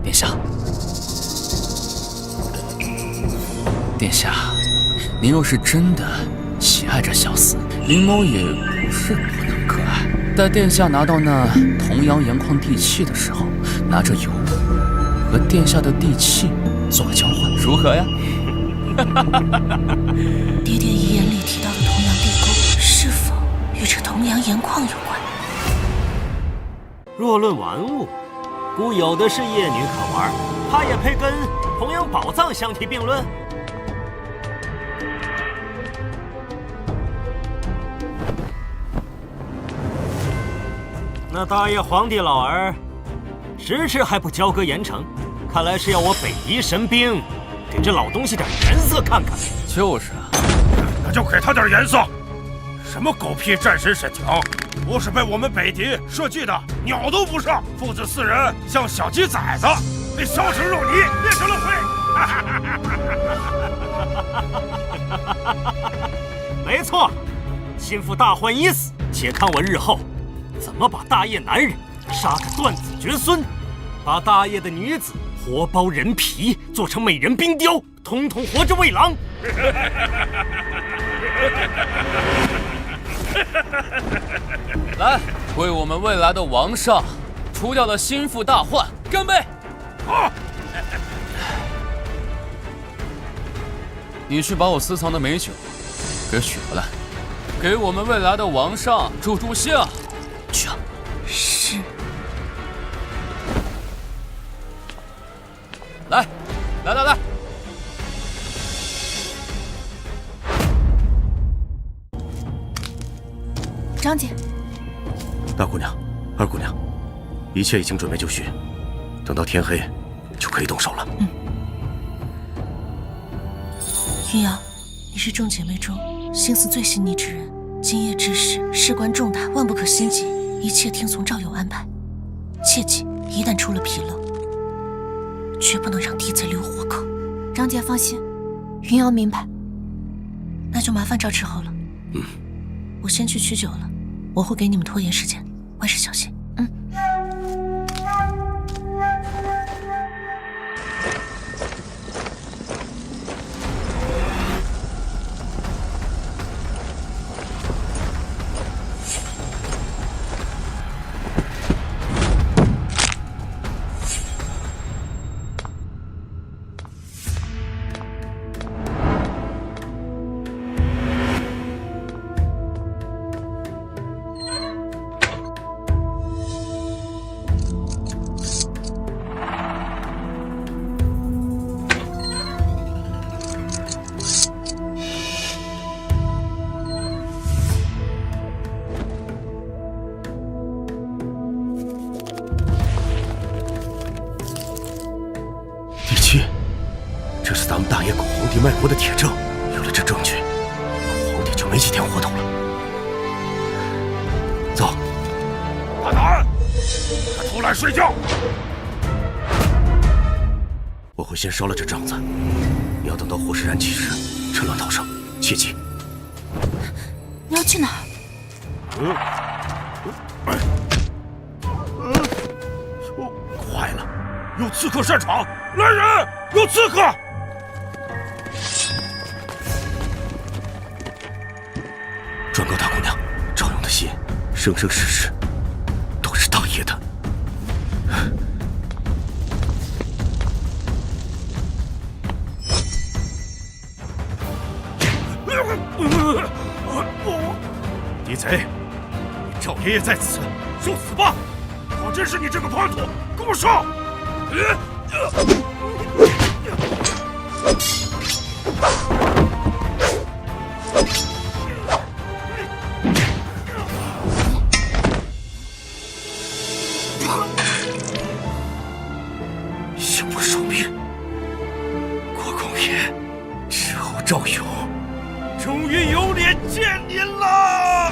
殿下，殿下，您若是真的喜爱这小厮，林某也不是不能可爱。待殿下拿到那同阳盐矿地契的时候，拿着油和殿下的地契做个交换，如何呀？爹爹遗言里提到的同阳地宫，是否与这同阳盐矿有关？若论玩物，姑有的是夜女可玩，她也配跟同阳宝藏相提并论？那大叶皇帝老儿迟迟还不交割盐城，看来是要我北狄神兵给这老东西点颜色看看。就是啊，那就给他点颜色。什么狗屁战神沈庭，不是被我们北狄设计的，鸟都不上。父子四人像小鸡崽子，被烧成肉泥，变成了灰。没错，心腹大患已死，且看我日后怎么把大叶男人杀个断子绝孙，把大叶的女子活剥人皮，做成美人冰雕，统统活着喂狼。来，为我们未来的王上除掉了心腹大患，干杯！好。你去把我私藏的美酒给取回来，给我们未来的王上助助兴。去啊！是。来！张姐，大姑娘、二姑娘，一切已经准备就绪，等到天黑就可以动手了。云瑶，你是众姐妹中心思最细腻之人，今夜之事事关重大，万不可心急，一切听从赵勇安排。切记，一旦出了纰漏，绝不能让地贼留活口。张姐放心，云瑶明白。那就麻烦赵斥候了。我先去取酒了，我会给你们拖延时间，万事小心。这是咱们大叶狗皇帝卖国的铁证，有了这证据，狗皇帝就没几天活头了。走，大胆，还偷懒睡觉！我会先烧了这帐子，你要等到火势燃起时，趁乱逃生，切记。你要去哪儿？坏了，有刺客擅闯！来人，有刺客！转告大姑娘，赵勇的心，生生世世都是大爷的。狄贼，你赵爷爷在此，就死吧！果真是你这个叛徒，给我上！幸不守命，国公爷，之后赵勇，终于有脸见您了！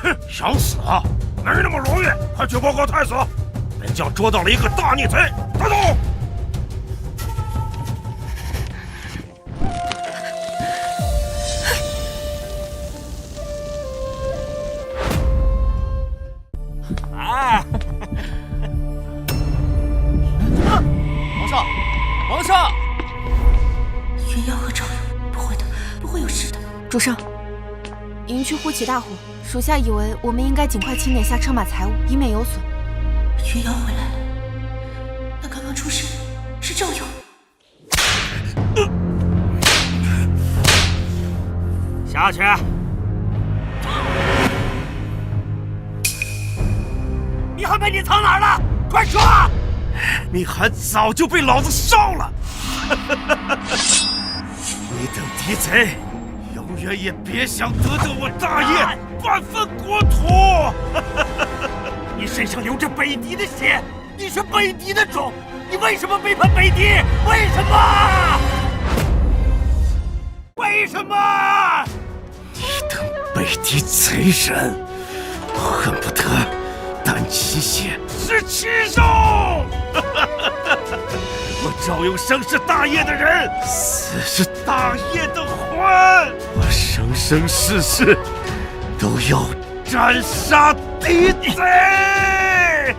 哼，想死啊？没那么容易！快去报告太子，本将捉到了一个大逆贼，带走！皇上，皇上！云瑶和赵勇，不会的，不会有事的。主上，营区忽起大火，属下以为我们应该尽快清点下车马财物，以免有损。云瑶回来了，那刚刚出事是赵勇。下去！你还没你藏哪儿了？快说！你还早就被老子烧了！你等狄贼，永远也别想得到我大业半分国土！你身上流着北狄的血，你是北狄的种，你为什么背叛北狄？为什么？为什么？你等北狄贼人，恨不得啖其血是禽兽！我赵永生是大业的人，死是大业的魂。我生生世世都要斩杀狄贼！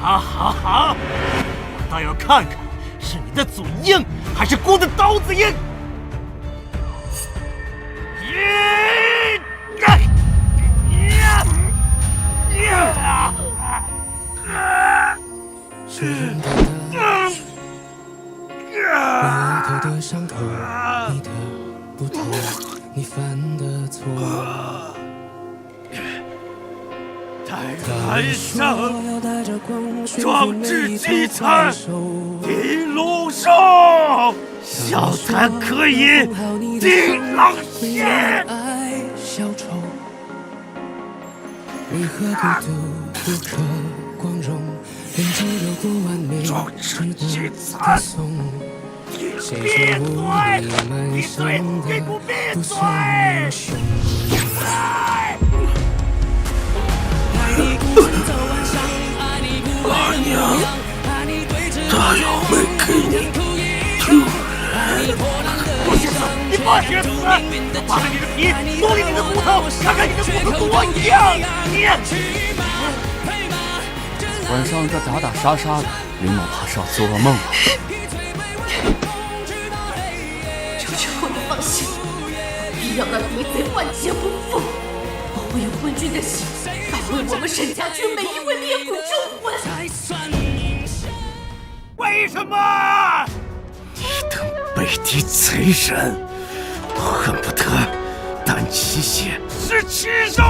好，好，好！我倒要看看是你的嘴硬，还是姑的刀子硬！额头的伤口，你的不痛，你犯的错。台上壮志饥餐，地龙兽，笑谈可以定狼血。消愁，为何孤独不可光荣？人间有过完美，值得歌颂。谁说无力满身的不算英雄？阿娘，大勇没给你丢人。不许死！你不许死！扒了你的皮，剥了你的骨头，看看你的骨头多硬！你晚上这打打杀杀的，林某怕是要做噩梦了。求求你放心，必要让狄贼万劫不复，保卫昏君的心，保卫我们沈家军每一位烈骨忠魂。为什么？你等北狄贼人，恨不得啖其血是禽兽！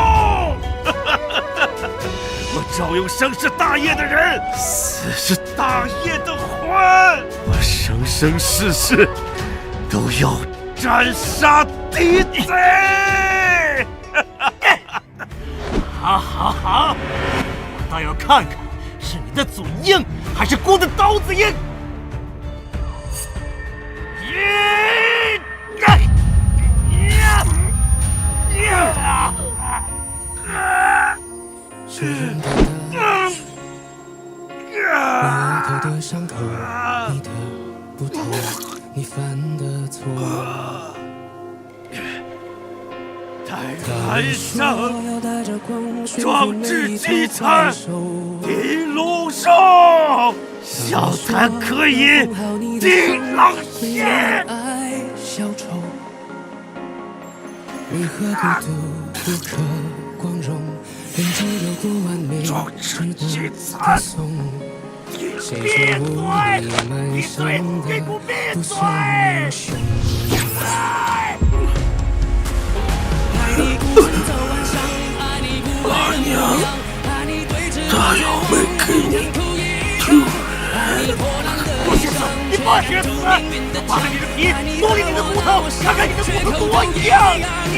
我赵永生是大业的人，死是大业的魂。我生生世世都要斩杀狄贼！好，好，好！我倒要看看是你的嘴硬，还是姑的刀子硬！是人的，为你的不同，你犯的错。台上壮志饥餐，地路上笑谈可以定狼血。消愁，为何孤独不可光荣？人间有过完美，值得歌颂。谁说无力满生的不算英雄？阿娘，大姚没给你丢人。我先死，你别先死！扒了你的皮，剥了你的骨头，看看你的骨头多硬！你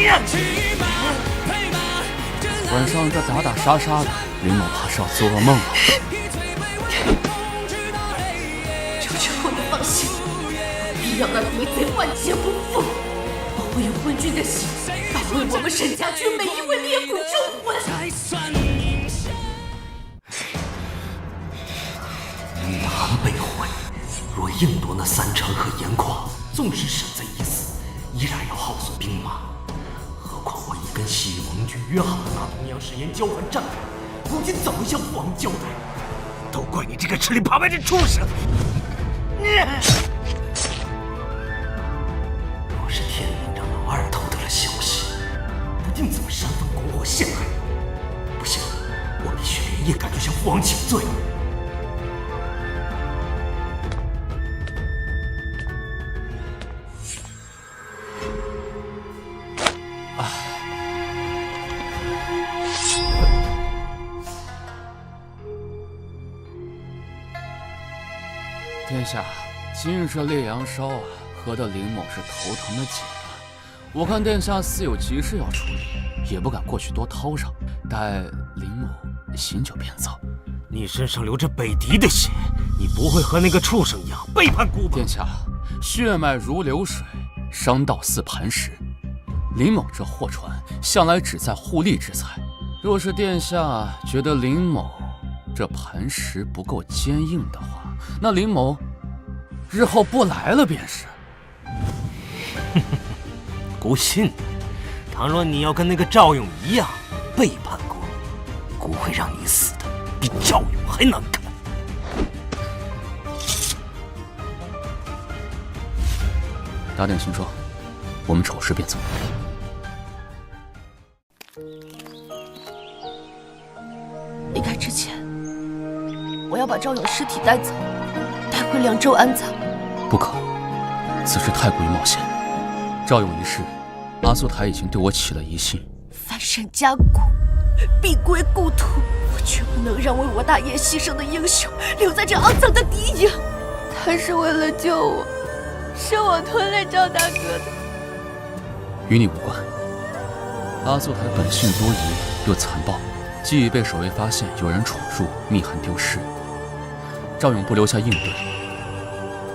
晚上这打打杀杀的，林某怕是要做噩梦了。求求你放心，必要那敌贼万劫不复，保卫昏君的心，保卫我们沈家军每一位烈骨忠魂。女韩被毁，若硬夺那三城和盐矿，纵使沈贼已死，依然要耗损兵马。何况我已跟西域盟军约好了拿东阳誓言交还战费，如今怎么向父王交代？都怪你这个吃里扒外的畜生！若是天明让老二偷得了消息，不定怎么煽风拱火陷害我。不行，我必须连夜赶去向父王请罪。殿下，今日这烈阳烧啊，喝得林某是头疼的紧啊。我看殿下似有急事要处理，也不敢过去多掏上，待林某醒酒便走。你身上流着北狄的血，你不会和那个畜生一样背叛姑吧？殿下，血脉如流水，商道似磐石。林某这货船向来只在互利之财，若是殿下觉得林某这磐石不够坚硬的话，那林某日后不来了便是。姑信，倘若你要跟那个赵勇一样背叛姑，姑会让你死的比赵勇还难看。打点行装，我们丑时便走。离开之前，我要把赵勇尸体带走，带回凉州安葬。不可，此事太过于冒险。赵勇一事，阿苏台已经对我起了疑心。翻身家骨，必归故土，我绝不能让为我大业牺牲的英雄留在这肮脏的敌营。他是为了救我，是我拖累赵大哥的，与你无关。阿苏台本性多疑又残暴，既已被守卫发现有人闯入，密函丢失。赵勇不留下应对，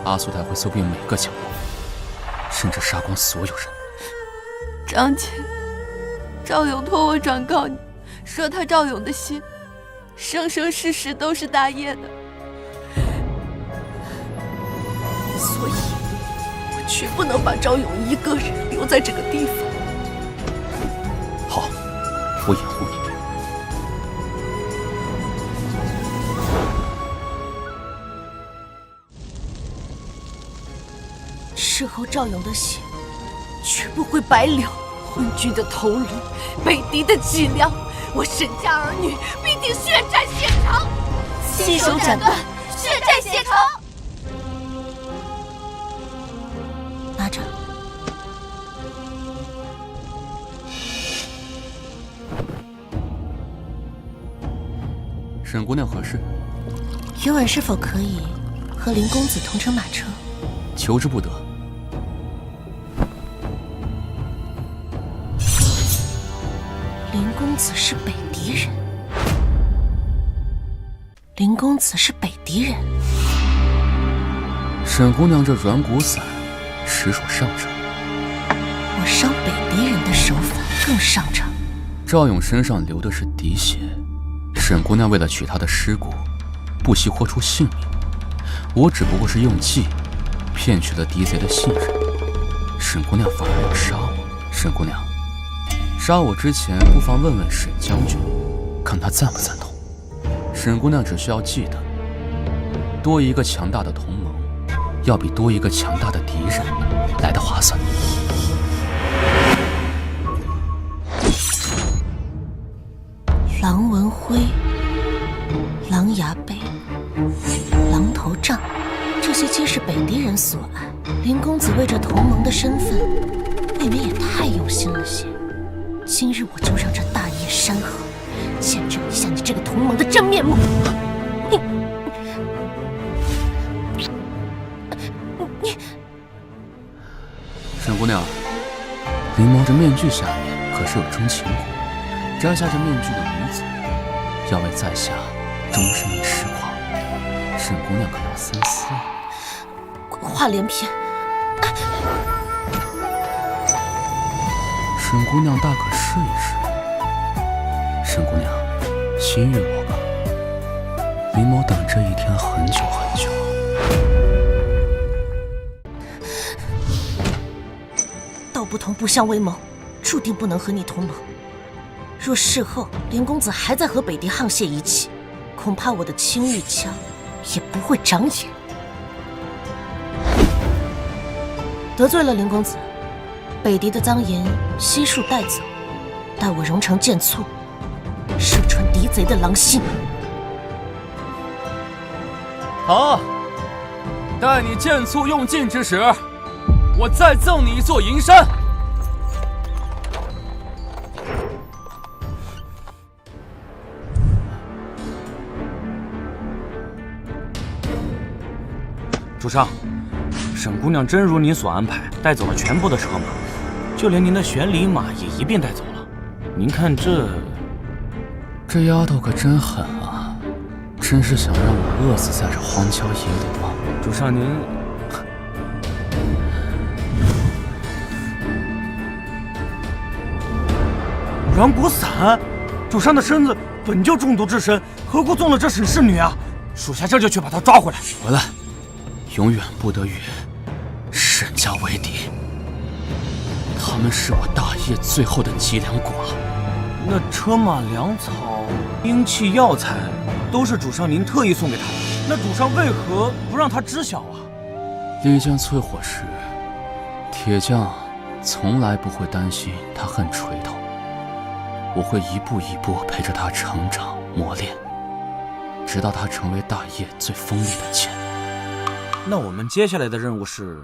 阿苏台会搜遍每个角落，甚至杀光所有人。张姐，赵勇托我转告你，说他赵勇的心，生生世世都是大业的，所以我绝不能把赵勇一个人留在这个地方。好，我掩护你。事后赵勇的血绝不会白流，昏君的头颅，北狄的脊梁，我沈家儿女必定血债血偿，亲手斩断，血债血偿。拿着。沈姑娘何事？云婉是否可以和林公子同乘马车？求之不得。林公子是北狄人。林公子是北狄人。沈姑娘这软骨散，实属上乘。我伤北狄人的手法更上乘。赵勇身上流的是敌血，沈姑娘为了取他的尸骨，不惜豁出性命。我只不过是用计骗取了狄贼的信任，沈姑娘反而要杀我。沈姑娘，杀我之前不妨问问沈将军，看他赞不赞同。沈姑娘只需要记得，多一个强大的同盟，要比多一个强大的敌人来得划算。狼纹徽、狼牙杯、狼头杖，这些皆是北狄人所爱。林公子为这同盟的身份，未免也太用心了些。今日我就让这大业山河见证一下你这个同盟的真面目。你，沈姑娘，林某这面具下面可是有钟情火，摘下这面具的女子，要为在下终身痴狂。沈姑娘可要三思啊！话连篇。沈姑娘大可试一试。沈姑娘，心悦我吧。林某等这一天很久很久。道不同不相为谋，注定不能和你同盟。若事后林公子还在和北狄沆瀣一气，恐怕我的青玉枪也不会长眼。得罪了林公子，北狄的赃银悉数带走，待我熔成剑簇，射穿狄贼的狼心。好，待你剑簇用尽之时，我再赠你一座银山。主上，沈姑娘真如您所安排，带走了全部的车马，就连您的玄礼马也一并带走了。您看这丫头可真狠啊！真是想让我饿死在这荒郊野岭吗？主上您，软骨散，主上的身子本就中毒之身，何故中了这沈氏女啊？属下这就去把她抓回来。回来，永远不得与沈家为敌。他们是我大业最后的脊梁骨啊！那车马粮草、兵器药材都是主上您特意送给他的，那主上为何不让他知晓啊？利剑淬火时，铁匠从来不会担心他恨锤头，我会一步一步陪着他成长磨练，直到他成为大业最锋利的剑。那我们接下来的任务是？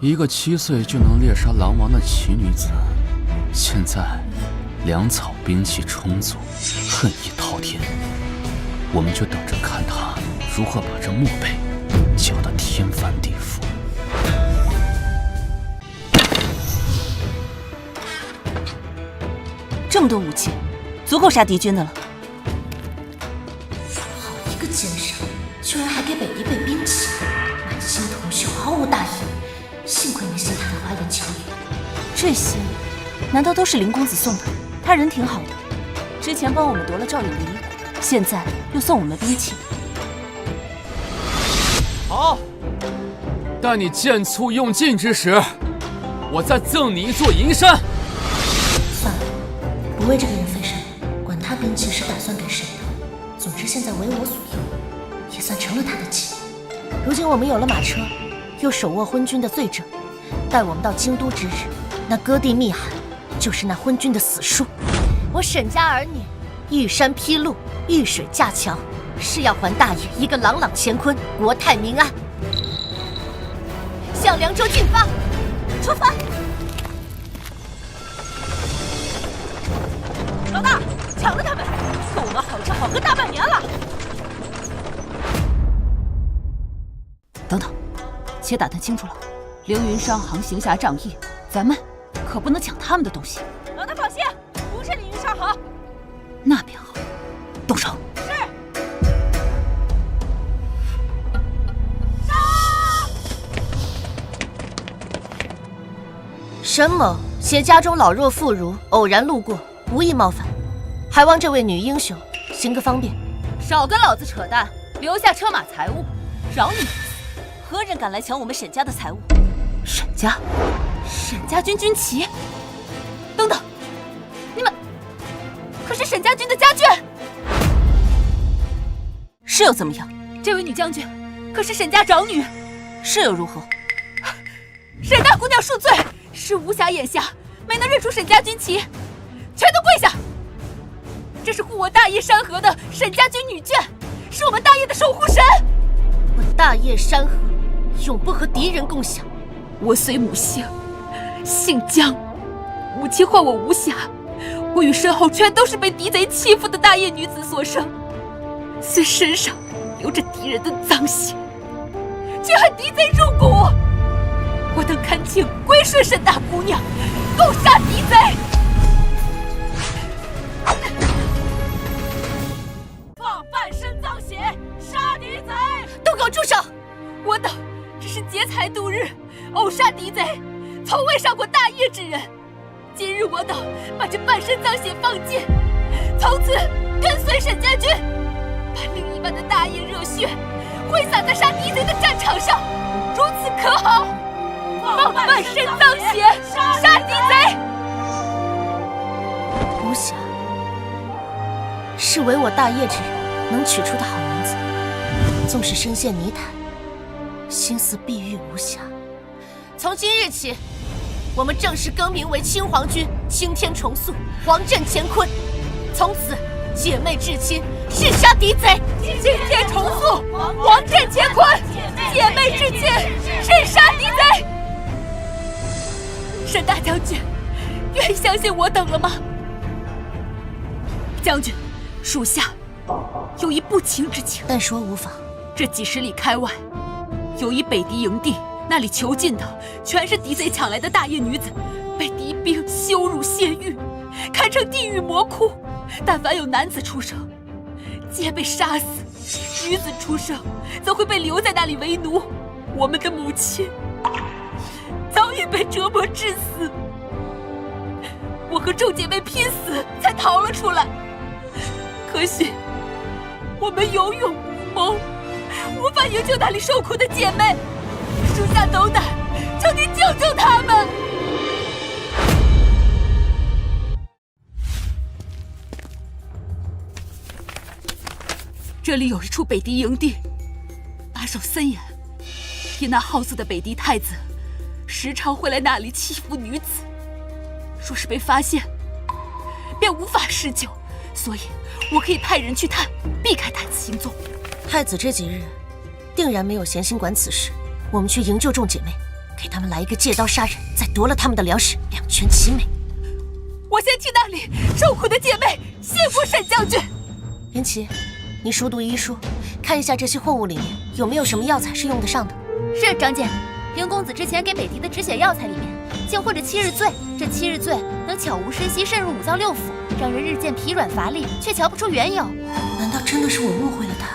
一个7岁就能猎杀狼王的奇女子，现在粮草兵器充足，恨意滔天，我们就等着看她如何把这漠北搅得天翻地覆。这么多武器，足够杀敌军的了。好一个奸商，居然还给北狄备兵器，满心铜锈，毫无大义。幸亏没信他的花言巧语。这些难道都是林公子送的？他人挺好的，之前帮我们夺了赵永离，现在又送我们兵器。好，待你剑簇用尽之时，我再赠你一座银山。算了，不为这个人费神，管他兵器是打算给谁的。总之现在为我所用，也算成了他的器。如今我们有了马车，又手握昏君的罪证，待我们到京都之日，那割地密函就是那昏君的死书。我沈家儿女玉山披路，玉水架桥，是要还大业一个朗朗乾坤，国泰民安。向凉州进发，出发！老大，抢了他们，够我们好吃好喝大半年了。等等。且打探清楚了，凌云商行行侠仗义，咱们可不能抢他们的东西。老大放心，不是凌云商行。那便好，动手。是。沈某携家中老弱妇孺偶然路过，无意冒犯，还望这位女英雄行个方便。少跟老子扯淡，留下车马财物，饶你一次。何人敢来抢我们沈家的财物？沈家？沈家军军旗？等等，你们可是沈家军的家眷，是又怎么样？这位女将军可是沈家长女，是又如何？沈大姑娘恕罪，是无暇眼下没能认出沈家军旗，全都跪下！这是护我大业山河的沈家军女眷，是我们大业的守护神。我大业山河永不和敌人共享。我虽母姓，姓江，母亲唤我无暇，我与身后全都是被敌贼欺负的大业女子所生，虽身上流着敌人的脏血，却恨敌贼入骨。我等恳请归顺沈大姑娘，共杀敌贼。放半身脏血，杀敌贼！都给我住手！我等只是劫财度日，偶杀敌贼，从未伤过大业之人。今日我等把这半身脏血放尽，从此跟随沈家军，把另一半的大业热血挥洒在杀敌贼的战场上，如此可好？放半身脏血，杀敌贼！无暇是唯我大业之人能取出的好男子，纵使身陷泥潭，心思必欲无暇。从今日起，我们正式更名为青黄军，青天重塑，黄镇乾坤。从此，姐妹至亲，誓杀敌贼。青天重塑，黄镇乾坤，姐妹至亲，誓杀敌贼。沈大将军，愿意相信我等了吗？将军，属下有一不情之请。但说无妨。这几十里开外，有一北敌营地，那里囚禁的全是敌贼抢来的大业女子，被敌兵羞辱亵狱，堪称地狱魔窟。但凡有男子出生，皆被杀死；女子出生，则会被留在那里为奴。我们的母亲早已被折磨致死，我和众姐妹拼死才逃了出来。可惜我们有勇无谋，无法营救那里受苦的姐妹。属下斗胆，求您救救他们！这里有一处北敌营地，把守森严，因那好色的北敌太子时常会来那里欺负女子，若是被发现，便无法施救，所以我可以派人去探，避开太子行踪。太子这几日定然没有闲心管此事，我们去营救众姐妹，给他们来一个借刀杀人，再夺了他们的粮食，两全其美。我先去那里受苦的姐妹谢过沈将军。云奇，你熟读医书，看一下这些货物里面有没有什么药材是用得上的。是长姐，林公子之前给北狄的止血药材里面竟混着7日醉，这7日醉能悄无声息渗入五脏六腑，让人日渐疲软乏力，却瞧不出缘由。难道真的是我误会了他？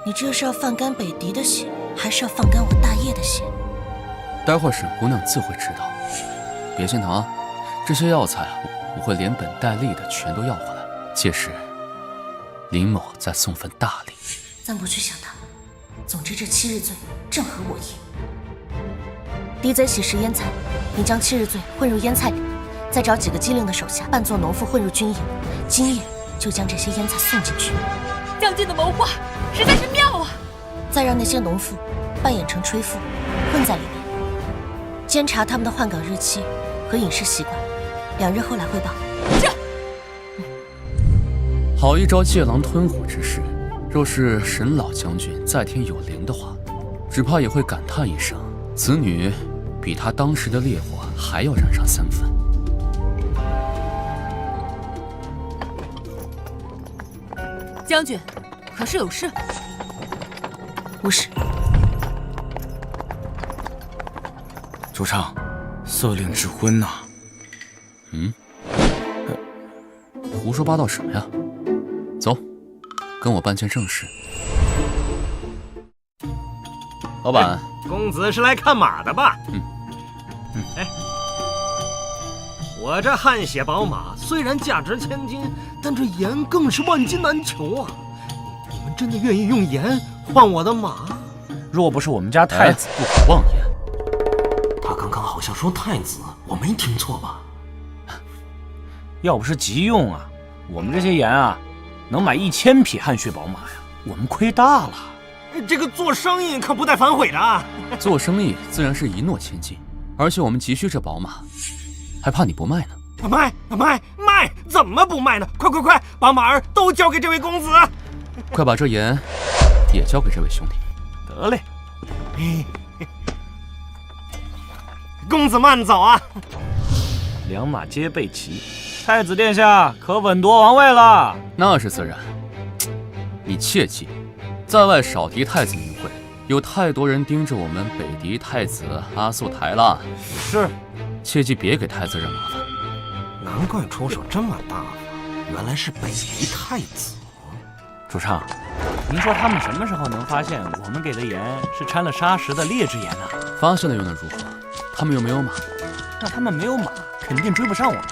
你这是要放干北狄的血，还是要放干我大业的血？待会儿沈姑娘自会知道。别心疼啊，这些药材我会连本带利的全都要回来。届时，林某再送份大礼。暂不去想他。总之，这7日醉正合我意。敌贼喜食烟菜，你将7日醉混入烟菜里，再找几个机灵的手下扮作农妇混入军营，今夜就将这些烟菜送进去。将军的谋划实在是妙啊！再让那些农妇扮演成炊妇，混在里面，监察他们的换岗日期和饮食习惯，2日后来汇报。好一招借狼吞虎之势，若是沈老将军在天有灵的话，只怕也会感叹一声：此女比他当时的烈火还要燃上3分。将军，可是有事？无事。主上，色令之婚呐。胡说八道什么呀？走，跟我办件正事。老板，公子是来看马的吧？我这汗血宝马虽然价值千金，但这盐更是万金难求啊！你们真的愿意用盐换我的马？若不是我们家太子不可妄言。他刚刚好像说太子，我没听错吧？要不是急用啊，我们这些盐啊，能买1000匹汗血宝马呀，我们亏大了。这个做生意可不带反悔的啊！做生意自然是一诺千金，而且我们急需这宝马，还怕你不卖呢？卖！怎么不卖呢？快，把马儿都交给这位公子！快把这盐也交给这位兄弟。得嘞。公子慢走啊！两马皆备齐，太子殿下可稳夺王位了。那是自然。你切记，在外少提太子名讳，有太多人盯着我们北狄太子阿速台了。是，切记别给太子惹麻烦。难怪出手这么大方，原来是北狄太子。主上，您说他们什么时候能发现我们给的盐是掺了砂石的劣质盐呢？发现了又能如何？他们又没有马。那他们没有马，肯定追不上我们，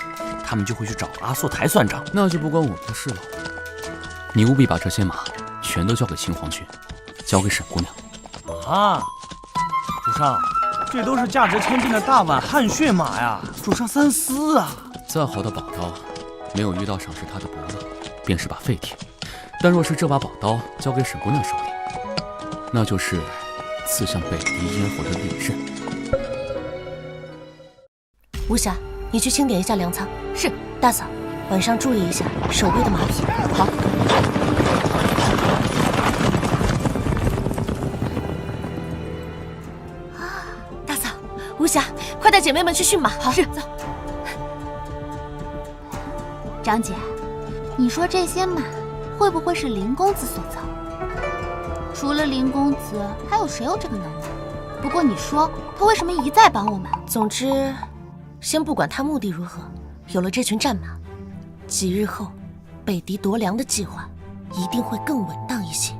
他们就会去找阿速台算账。那就不关我们的事了。你务必把这些马全都交给秦皇军，交给沈姑娘。啊，主上，这都是价值千金的大碗汗血马呀！主上三思啊！再好的宝刀，没有遇到赏识它的伯乐，便是把废铁。但若是这把宝刀交给沈姑娘手里，那就是刺向北狄咽喉的利刃。无暇，你去清点一下粮仓。是。大嫂，晚上注意一下守卫的马匹。好。大嫂，无暇，快带姐妹们去驯马。好，是，走。长姐，你说这些马会不会是林公子所造？除了林公子，还有谁有这个能耐？不过你说他为什么一再帮我们？总之，先不管他目的如何，有了这群战马，几日后，北狄夺粮的计划一定会更稳当一些。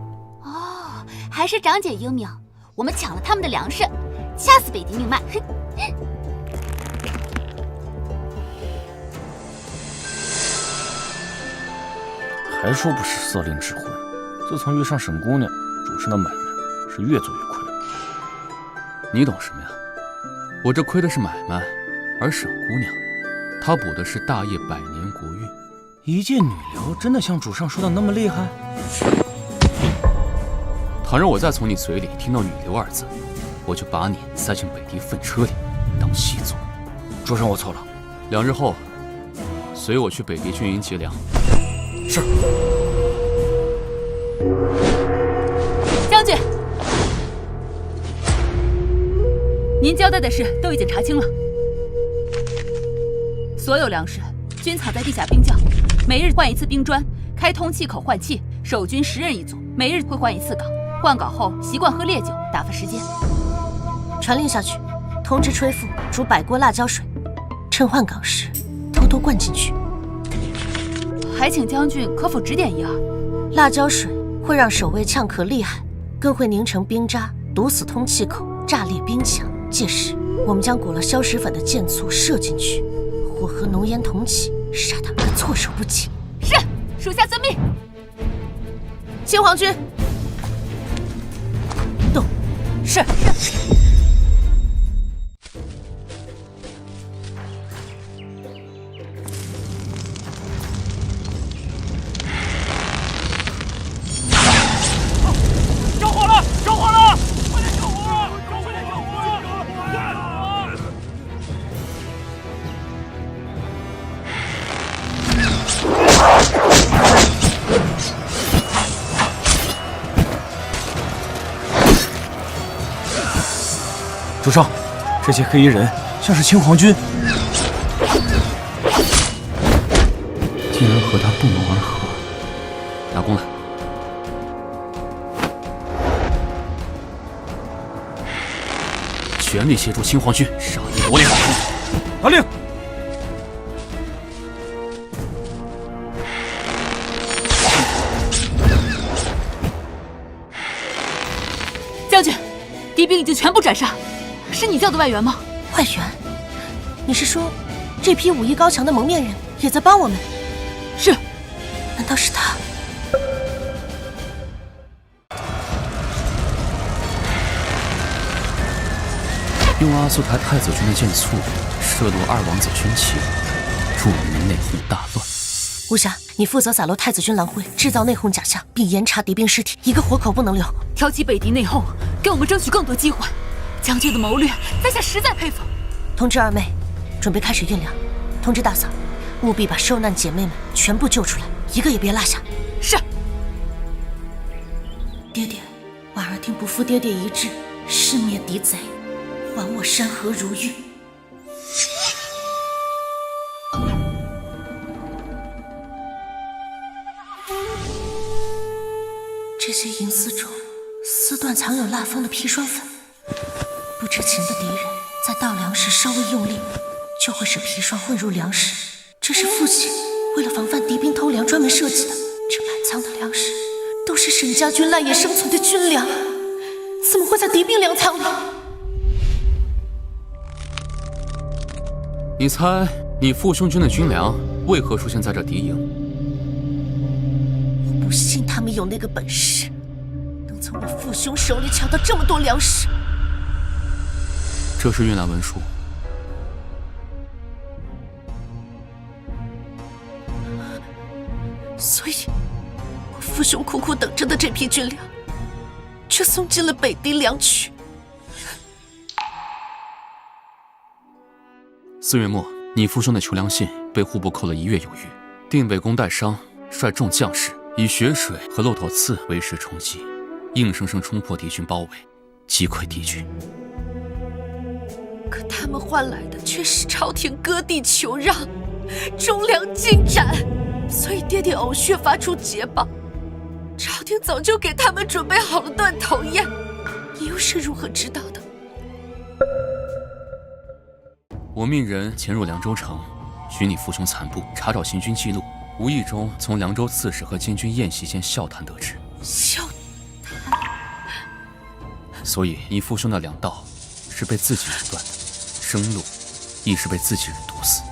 哦，还是长姐英明，我们抢了他们的粮食，掐死北狄命脉。还说不是色令智昏，自从遇上沈姑娘，主上的买卖是越做越亏了。你懂什么呀？我这亏的是买卖，而沈姑娘，她补的是大业100年国运。一介女流真的像主上说的那么厉害？倘若我再从你嘴里听到女流2字，我就把你塞进北狄粪车里当细作。主上，我错了。2日后，随我去北狄军营劫粮。是。将军，您交代的事都已经查清了，所有粮食均藏在地下冰窖，每日换一次冰砖，开通气口换气，守军10人一组，每日会换一次岗。换岗后习惯喝烈酒，打发时间。传令下去，通知炊父煮100锅辣椒水，趁换岗时偷偷灌进去。还请将军可否指点一二？辣椒水会让守卫呛咳厉害，更会凝成冰渣，毒死通气口，炸裂冰墙。届时我们将裹了消食粉的箭簇射进去，火和浓烟同起，杀他们个措手不及。是，属下遵命。秦皇军，动。是。主上，这些黑衣人像是青黄军，竟然和他不谋而合。拿弓来！全力协助青黄军杀敌夺粮！传令！将军，敌兵已经全部斩杀。是你叫的外援吗？外援？你是说，这批武艺高强的蒙面人也在帮我们？是。难道是他？用阿苏台太子军的箭簇射入二王子军旗，助你们内讧大乱。无暇，你负责洒落太子军狼灰，制造内讧假象，并严查敌兵尸体，一个活口不能留。挑起北敌内讧，给我们争取更多机会。将军的谋略，在下实在佩服。通知二妹，准备开始运粮。通知大嫂，务必把受难姐妹们全部救出来，一个也别落下。是。爹爹，婉儿定不负爹爹遗志，誓灭敌贼，还我山河如玉。这些银丝中，丝段藏有蜡封的砒霜粉。不知情的敌人在倒粮时稍微用力，就会使砒霜混入粮食。这是父亲为了防范敌兵偷粮专门设计的。这满仓的粮食都是沈家军赖以生存的军粮，怎么会在敌兵粮仓里？你猜你父兄军的军粮为何出现在这敌营？我不信他们有那个本事，能从我父兄手里抢到这么多粮食。这是运粮文书。所以，我父兄苦苦等着的这批军粮，却送进了北敌粮区。4月末，你父兄的求粮信被户部扣了1月有余。定北公代商率众将士以血水和漏斗刺为时冲击，硬生生冲破敌军包围，击溃敌军。可他们换来的却是朝廷割地求让，忠良尽斩。所以爹爹呕血发出捷报，朝廷早就给他们准备好了断头宴，你又是如何知道的？我命人潜入凉州城，寻你父兄残部，查找行军记录，无意中从凉州刺史和监军宴席间笑谈得知。笑谈。所以你父兄的粮道是被自己人断的，生路亦是被自己人毒死。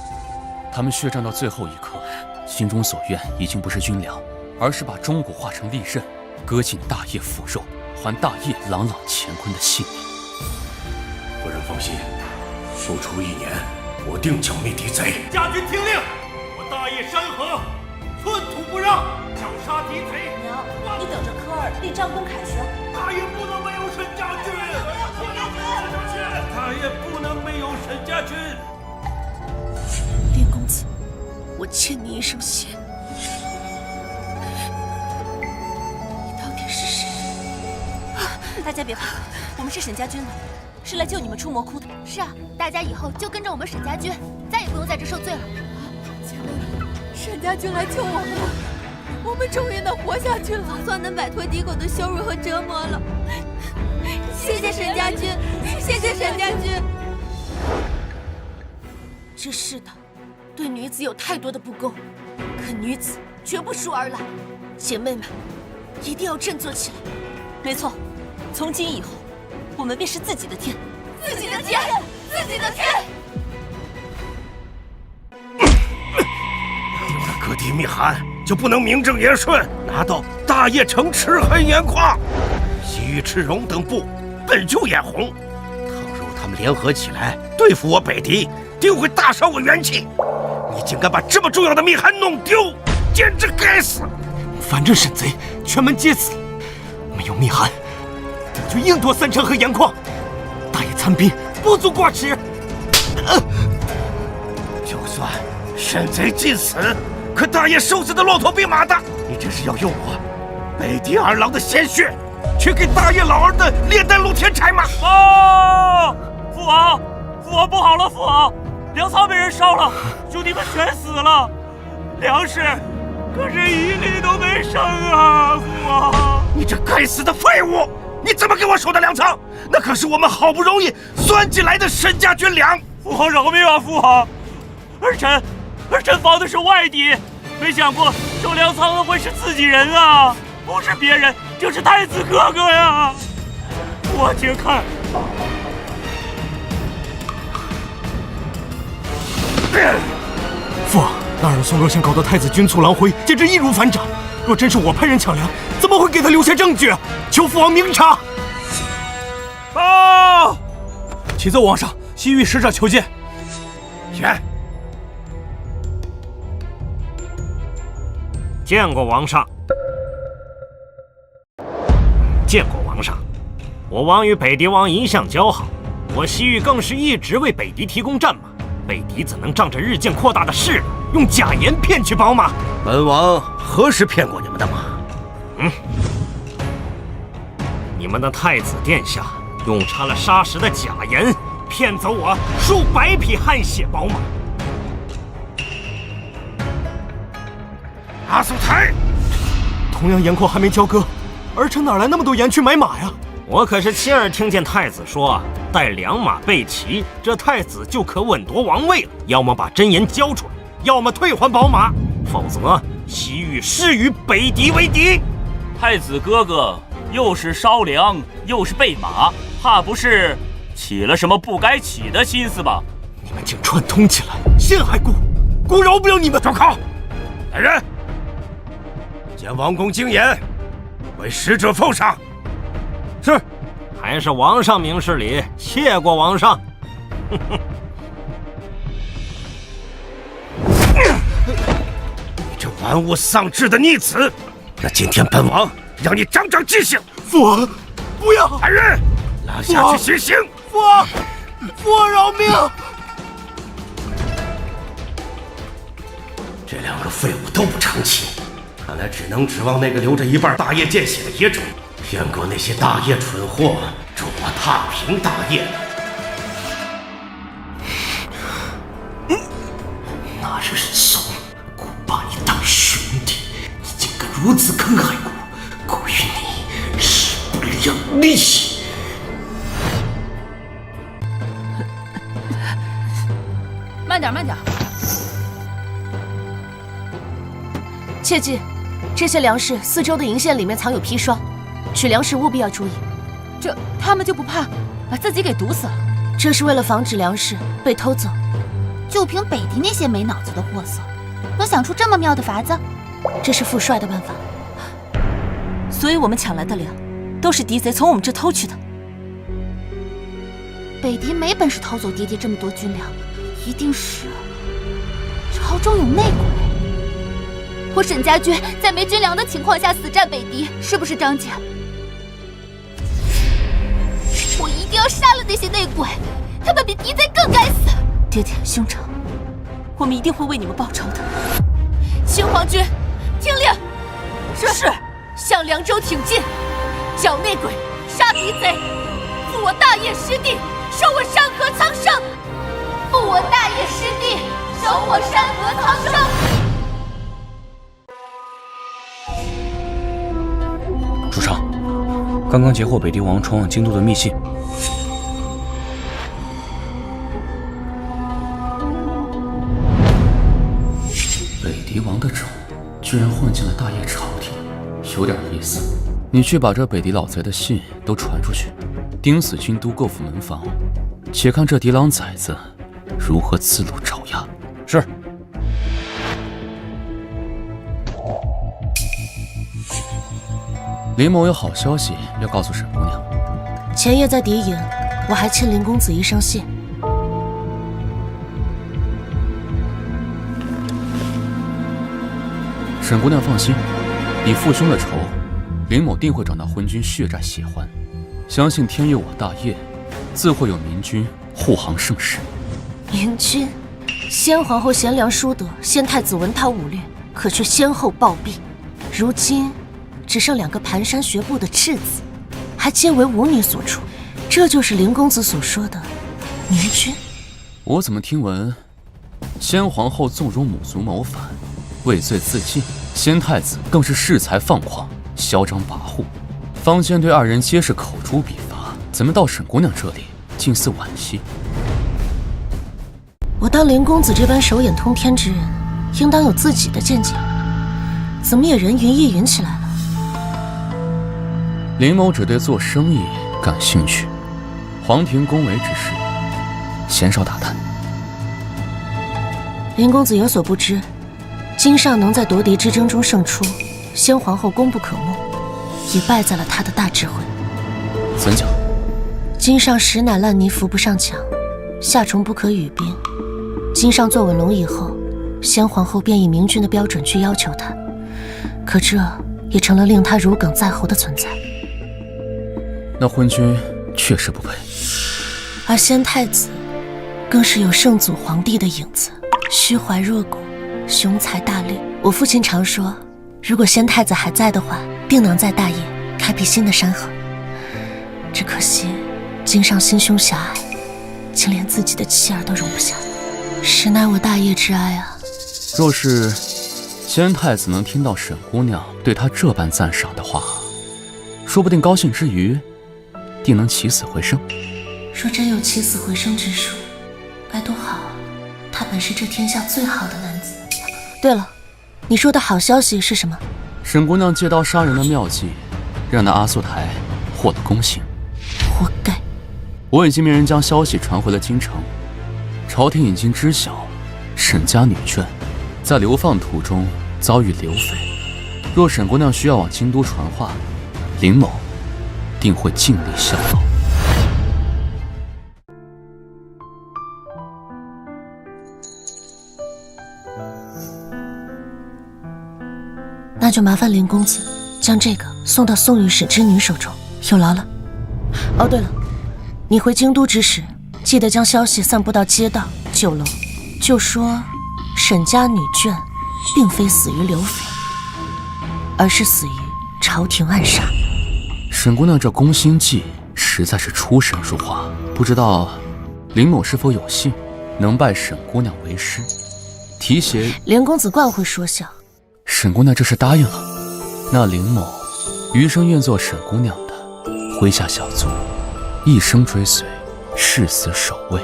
他们血战到最后一刻，心中所愿已经不是军粮，而是把钟鼓化成利刃，割尽大业腐肉，还大业朗朗乾坤的性命。夫人放心，不出1年，我定剿灭敌贼。家军听令，我大业山河，寸土不让，绞杀敌贼。娘，你等着科尔立张公凯旋。大业不能没有沈家军，大业不能没有沈家军。林公子，我欠你一声谢。你到底是谁？大家别怕，我们是沈家军的，是来救你们出魔窟的。是啊，大家以后就跟着我们沈家军，再也不用在这受罪了。姐妹们，沈家军来救我们了，我们终于能活下去了，总算能摆脱敌狗的羞辱和折磨了。谢谢沈家军，谢谢沈家军。这世道对女子有太多的不公，可女子绝不输儿郎。姐妹们，一定要振作起来。没错，从今以后，我们便是自己的天，自己的天，自己的天。有了割地密函，就不能名正言顺拿到大业城赤痕盐矿。西域赤荣等部本就眼红，倘若他们联合起来对付我北敌，定会大伤我元气。你竟敢把这么重要的密函弄丢，简直该死！反正沈贼全门皆死，没有密函，敌军硬夺3城和盐矿，大业残兵不足挂齿。就算沈贼尽死，可大业瘦死的骆驼比马大，你这是要用我北狄二郎的鲜血去给大业老儿的炼丹炉添柴吗？啊！父王，父王不好了，父王，粮仓被人烧了，兄弟们全死了，粮食可是一粒都没剩啊！父王，你这该死的废物！你怎么给我守的粮仓？那可是我们好不容易算进来的沈家军粮。父王饶命啊！父王，儿臣防的是外敌，没想过守粮仓的会是自己人啊！不是别人，就是太子哥哥呀！我请看。父王，那二宋若想搞得太子军促狼灰，简直易如反掌。若真是我派人抢粮，怎么会给他留下证据？求父王明察！报！启奏王上，西域使者求见。言。见过王上。见过王上。我王与北狄王一向交好，我西域更是一直为北狄提供战马。北狄怎能仗着日渐扩大的势力，用假言骗取宝马？本王何时骗过你们的马？你们的太子殿下用插了砂石的假言，骗走我数百匹汗血宝马。阿速台，同样盐库还没交割，儿臣哪来那么多盐去买马呀？我可是亲耳听见太子说，待良马备齐，这太子就可稳夺王位了。要么把真言交出来，要么退还宝马，否则西域誓与北狄为敌。太子哥哥又是烧粮又是备马，怕不是起了什么不该起的心思吧？你们竟串通起来陷害孤，孤饶不了你们！住口！来人，将王公经言为使者奉上。是，还是王上明事理，谢过王上。你这玩物丧志的逆子！那今天本王让你长长记性。父王，不要！来人，拉下去行刑！父王，父王饶命！这两个废物都不成器，看来只能指望那个留着一半大业见血的野种。骗过那些大业蠢货，助我踏平大业。那日人怂，孤把你当兄弟，你竟敢如此坑害孤，孤与你势不两立。慢点，慢点。切记，这些粮食四周的营线里面藏有砒霜。取粮时务必要注意，他们就不怕把自己给毒死了？这是为了防止粮食被偷走。就凭北狄那些没脑子的货色，能想出这么妙的法子？这是副帅的办法。所以我们抢来的粮，都是敌贼从我们这偷去的。北狄没本事偷走爹爹这么多军粮，一定是朝中有内鬼。我沈家军在没军粮的情况下死战北狄，是不是张姐？我一定要杀了那些内鬼，他们比敌贼更该死！爹爹，兄长，我们一定会为你们报仇的。新皇军，听令！是。向凉州挺进，剿内鬼，杀敌贼，复我大业师弟，收我山河苍生！复我大业师弟，收我山河苍生！主上，刚刚截获北狄王传往京都的密信。北狄王的种居然混进了大业朝廷，有点意思。你去把这北狄老贼的信都传出去，钉死京都各府门房，且看这狄狼崽子如何自路爪牙。是。林某有好消息要告诉沈姑娘。前夜在敌营，我还欠林公子一声谢。沈姑娘放心，你父兄的仇，林某定会找那昏君血债血还。相信天佑我大业，自会有明君护航盛世。明君，先皇后贤良淑德，先太子文韬武略，可却先后暴毙。如今只剩2个蹒跚学步的赤子，还皆为舞女所出。这就是林公子所说的明君。我怎么听闻，先皇后纵容母族谋反，畏罪自尽，先太子更是恃才放狂，嚣张跋扈。坊间对2人皆是口诛笔伐，怎么到沈姑娘这里竟似惋惜？我当林公子这般手眼通天之人，应当有自己的见解，怎么也人云亦云起来了？林某只对做生意感兴趣，皇庭宫闱之事，鲜少打探。林公子有所不知，今上能在夺嫡之争中胜出，先皇后功不可没，也败在了他的大智慧。怎讲？今上实乃烂泥扶不上墙，夏虫不可语冰。今上坐稳龙以后，先皇后便以明君的标准去要求他，可这也成了令他如鲠在喉的存在。那昏君确实不配，而先太子更是有圣祖皇帝的影子，虚怀若谷，雄才大略。我父亲常说，如果先太子还在的话，定能在大业开辟新的山河。只可惜今上心胸狭隘，竟连自己的妻儿都容不下，实乃我大业之哀啊。若是先太子能听到沈姑娘对他这般赞赏的话，说不定高兴之余，定能起死回生。若真有起死回生之术，该多好啊！他本是这天下最好的男子。对了，你说的好消息是什么？沈姑娘借刀杀人的妙计，让那阿素台获得公信。活该！我已经命人将消息传回了京城，朝廷已经知晓沈家女眷在流放途中遭遇流匪。若沈姑娘需要往京都传话，林某定会尽力效劳。那就麻烦林公子将这个送到宋御史之女手中，有劳了。哦，对了，你回京都之时，记得将消息散布到街道、酒楼，就说沈家女眷并非死于流匪，而是死于朝廷暗杀。沈姑娘这攻心计实在是出神入化，不知道林某是否有幸能拜沈姑娘为师，提携。林公子惯会说笑。沈姑娘这是答应了，那林某余生愿做沈姑娘的麾下小卒，一生追随，誓死守卫，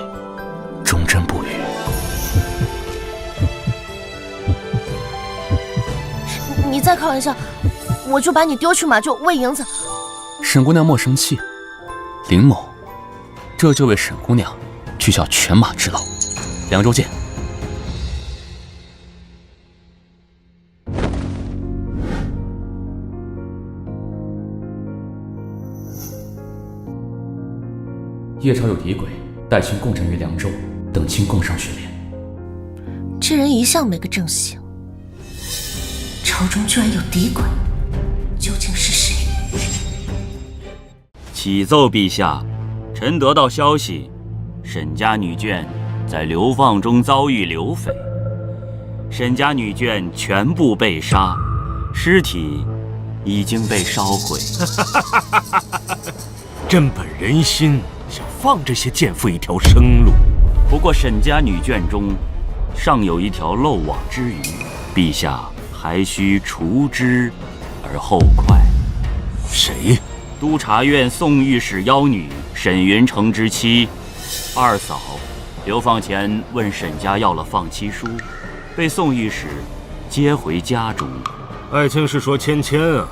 忠贞不渝。你再开玩笑，我就把你丢去马厩喂蝇子。沈姑娘莫生气，林某这就为沈姑娘去效犬马之劳。2周见。夜朝有敌鬼，待卿共枕于凉州，等卿共上雪莲。这人一向没个正形，朝中居然有敌鬼，究竟是谁？启奏陛下，臣得到消息，沈家女眷在流放中遭遇流匪，沈家女眷全部被杀，尸体已经被烧毁。朕本人心想放这些贱妇一条生路，不过沈家女眷中尚有一条漏网之鱼，陛下还需除之而后快。谁？督察院宋御史妖女沈云城之妻二嫂，流放前问沈家要了放妻书，被宋御史接回家中。爱卿是说芊芊啊？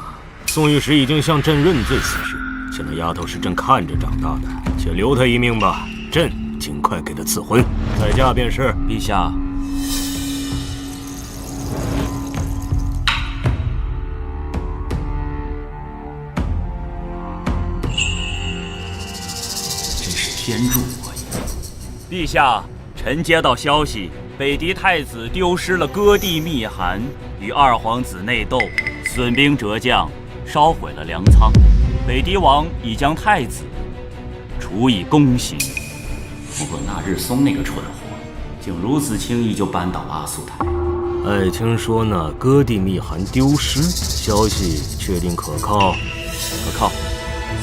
宋御史已经向朕认罪死讯，且那丫头是朕看着长大的，且留她一命吧，朕尽快给她赐婚，再嫁便是。陛下，真是天助我也！陛下，臣接到消息，北狄太子丢失了割地密函，与二皇子内斗，损兵折将，烧毁了粮仓。北狄王已将太子处以宫刑。不过那日松那个蠢货，竟如此轻易就扳倒阿素台。爱卿说那割地密函丢失，消息确定可靠？可靠。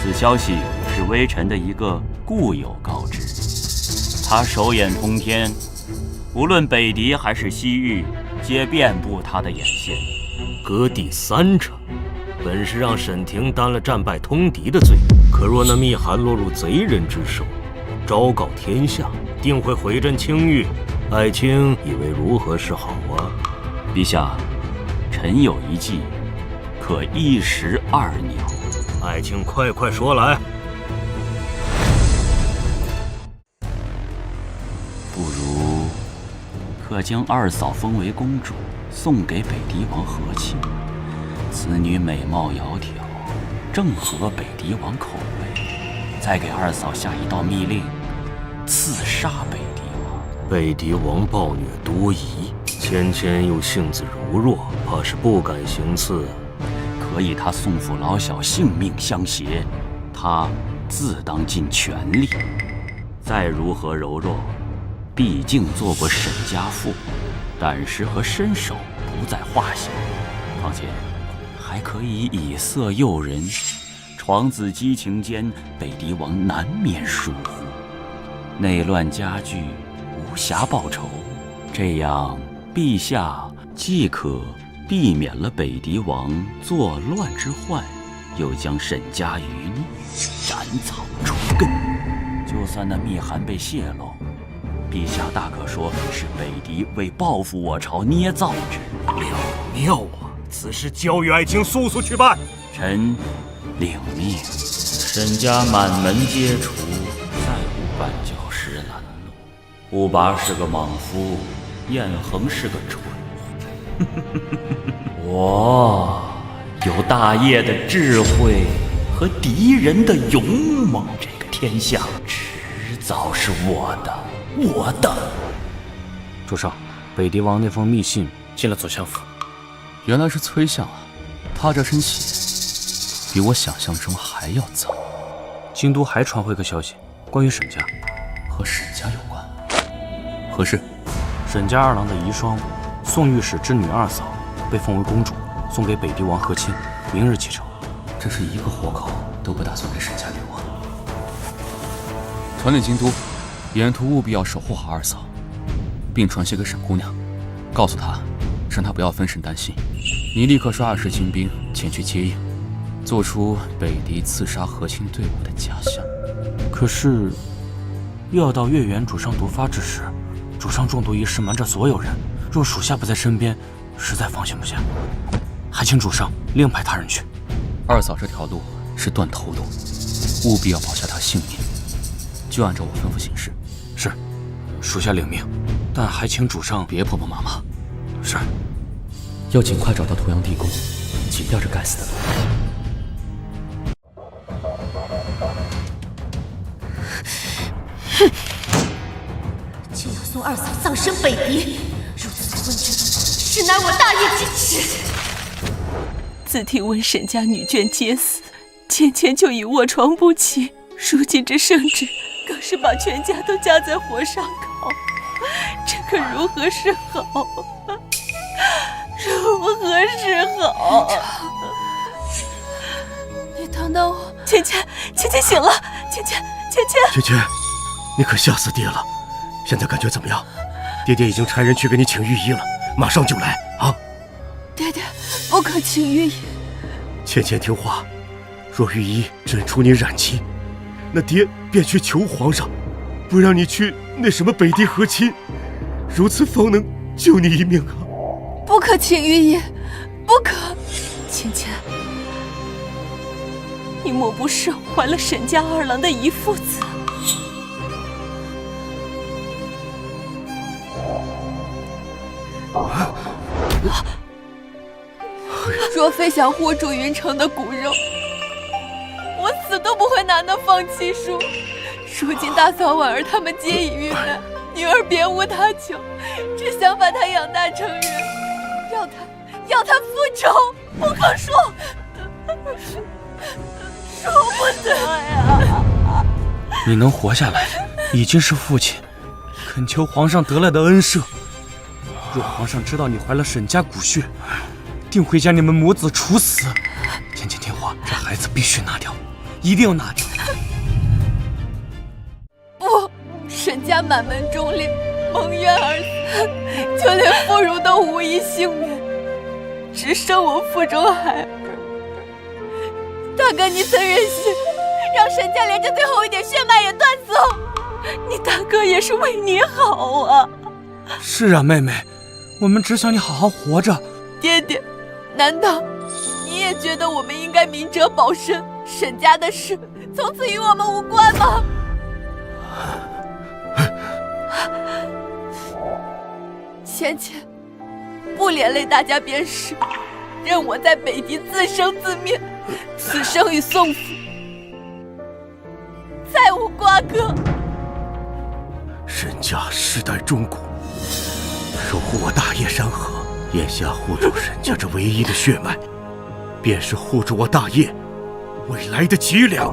此消息是微臣的一个故友告知，他手眼通天，无论北狄还是西域，皆遍布他的眼线。割地3城，本是让沈廷担了战败通敌的罪，可若那密函落入贼人之手，昭告天下，定会毁朕清誉。爱卿以为如何是好啊？陛下，臣有一计，可一石二鸟。爱卿快快说来。不如可将二嫂封为公主，送给北狄王和亲。此女美貌窈窕，正合北狄王口味。再给二嫂下一道密令，刺杀北狄王。北狄王暴虐多疑，芊芊又性子柔弱，怕是不敢行刺。可以他宋父老小性命相携，他自当尽全力。再如何柔弱，毕竟做过沈家父，胆识和身手不在话下。况且还可以以色诱人，床子激情间，北狄王难免疏忽，内乱加剧，无暇报仇。这样，陛下既可避免了北狄王作乱之患，又将沈家余孽斩草除根。就算那密函被泄露，陛下大可说是北狄为报复我朝捏造之。了妙啊！此事交与爱卿速速去办。臣领命。沈家满门皆除，再无绊脚石拦路。乌拔是个莽夫，晏衡是个蠢货。我有大业的智慧和敌人的勇猛，这个天下迟早是我的。主上，北狄王那封密信进了左相府。原来是崔相啊，他这身血比我想象中还要脏。京都还传回个消息，关于沈家，和沈家有关。何事？沈家二郎的遗孀宋御史之女二嫂被封为公主，送给北狄王和亲，明日启程。这是一个活口都不打算给沈家留啊！传令京都，沿途务必要守护好二嫂，并传楫给沈姑娘，告诉她，让她不要分神担心。你立刻率20精兵前去接应，做出北狄刺杀和亲队伍的假象。可是，又要到月圆主上毒发之时，主上中毒一事瞒着所有人，若属下不在身边，实在放心不下。还请主上另派他人去。二嫂这条路是断头路，务必要保下她性命。就按照我吩咐行事。是，属下领命。但还请主上别婆婆妈妈。是。要尽快找到图阳地宫，挤掉这该死的龙。哼！竟要送二嫂葬身北狄，如此昏君，实乃我大业之耻。自听闻沈家女眷皆死，芊芊就已卧床不起，如今这圣旨更是把全家都架在火上烤，这可如何是好？如何是好？你等等我，芊芊醒了，芊芊，你可吓死爹了！现在感觉怎么样？爹爹已经差人去给你请御医了，马上就来啊！爹爹，不可请御医。芊听话，若御医诊出你染疾，那爹便去求皇上，不让你去那什么北狄和亲，如此方能救你一命啊！不可请御医，不可！芊，你莫不是怀了沈家二郎的遗腹子？若非想护住云城的骨肉，我死都不会拿那放弃书。如今大嫂婉儿他们皆已遇难，女儿别无他求，只想把她养大成人，要她复仇，不可说，说不得呀！你能活下来，已经是父亲恳求皇上得来的恩赦。若皇上知道你怀了沈家骨血，定会将你们母子处死。芊听话，这孩子必须拿掉，一定要拿掉。不，沈家满门忠烈，蒙冤而死，就连妇孺都无一幸免，只剩我腹中孩儿。大哥，你曾忍心让沈家连这最后一点血脉也断送？你大哥也是为你好啊！是啊，妹妹，我们只想你好好活着。爹爹，难道你也觉得我们应该明哲保身，沈家的事从此与我们无关吗？芊，不连累大家便是，任我在北狄自生自灭，此生与宋府无瓜葛。沈家世代忠骨，守护我大业山河，眼下护住沈家这唯一的血脉，便是护住我大业未来的脊梁。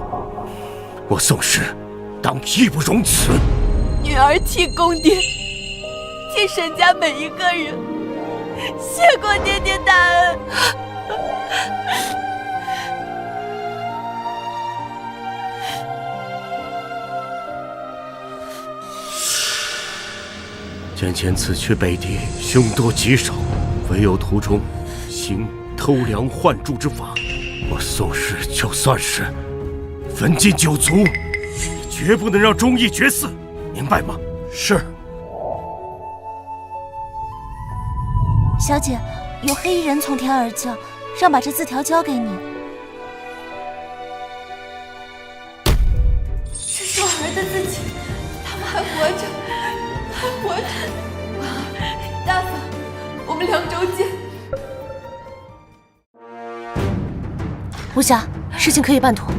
我宋氏当义不容辞。女儿替公爹，替沈家每一个人，谢过爹爹大恩。先前此去北地，凶多吉少，唯有途中行偷梁换柱之法。我宋氏就算是焚尽九族，也绝不能让忠义绝嗣，明白吗？是。小姐，有黑衣人从天而降，让把这字条交给你。这是我儿的字迹，他们还活着，还活着。大嫂，我们凉州见。无暇，事情可以办妥。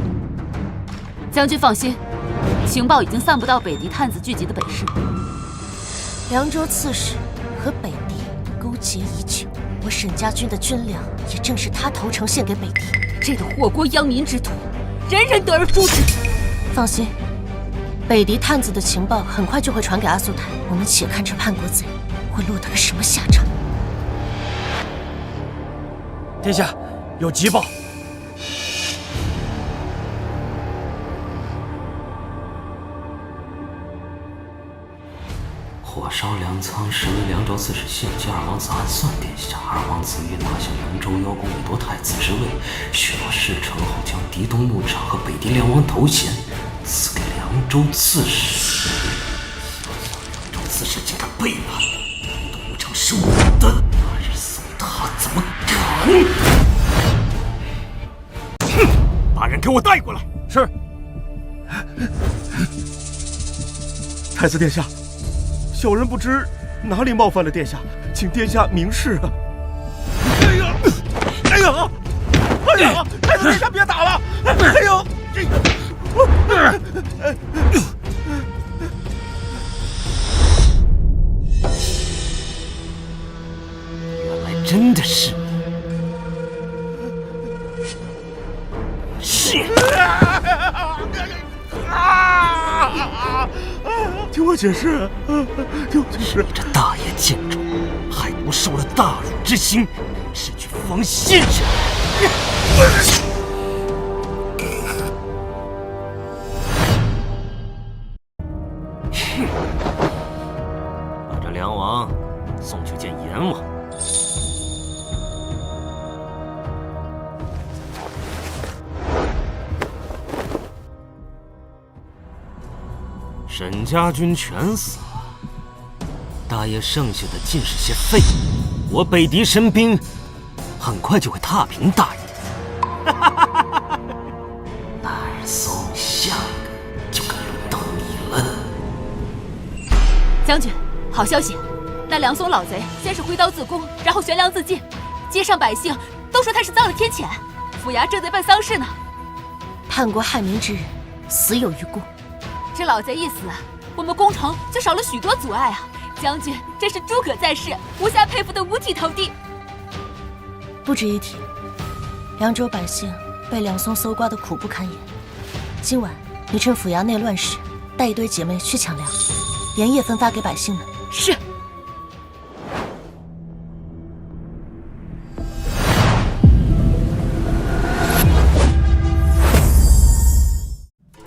将军放心，情报已经散布到北狄探子聚集的北市。凉州刺史和北狄勾结已久，我沈家军的军粮也正是他投诚献给北狄。这个祸国殃民之徒，人人得而诛之。放心，北狄探子的情报很快就会传给阿速台，我们且看这叛国贼会落得个什么下场。殿下，有急报。火烧粮仓，实为凉州刺史谢继二王子暗算殿下。二王子欲拿下凉州邀功，委夺太子之位，许诺事成后将狄东牧场和北狄梁王头衔赐给凉州刺史。凉州刺史竟敢背叛，狄东牧场是我的，那日送他怎么敢？哼！把人给我带过来。是。太子殿下。小人不知哪里冒犯了殿下，请殿下明示啊！哎呀，哎呀，哎呀！太子殿下别打了！哎呦，原来真的是你！是。听我解释，听我解释。你这大业建筑，害国受了大辱之心，是去防先人。把这梁王送去见阎王。沈家军全死了，大业剩下的尽是些废物。我北狄神兵很快就会踏平大业。那日松下就该轮到你了。将军，好消息！那梁松老贼先是挥刀自宫，然后悬梁自尽，街上百姓都说他是遭了天谴。府衙正在办丧事呢。叛国害民之人，死有余辜。这老贼一死，我们攻城就少了许多阻碍啊！将军真是诸葛在世，无暇佩服的五体投地。不值一提，凉州百姓被梁松搜刮的苦不堪言。今晚你趁府衙内乱时，带一堆姐妹去抢粮，连夜分发给百姓们。是。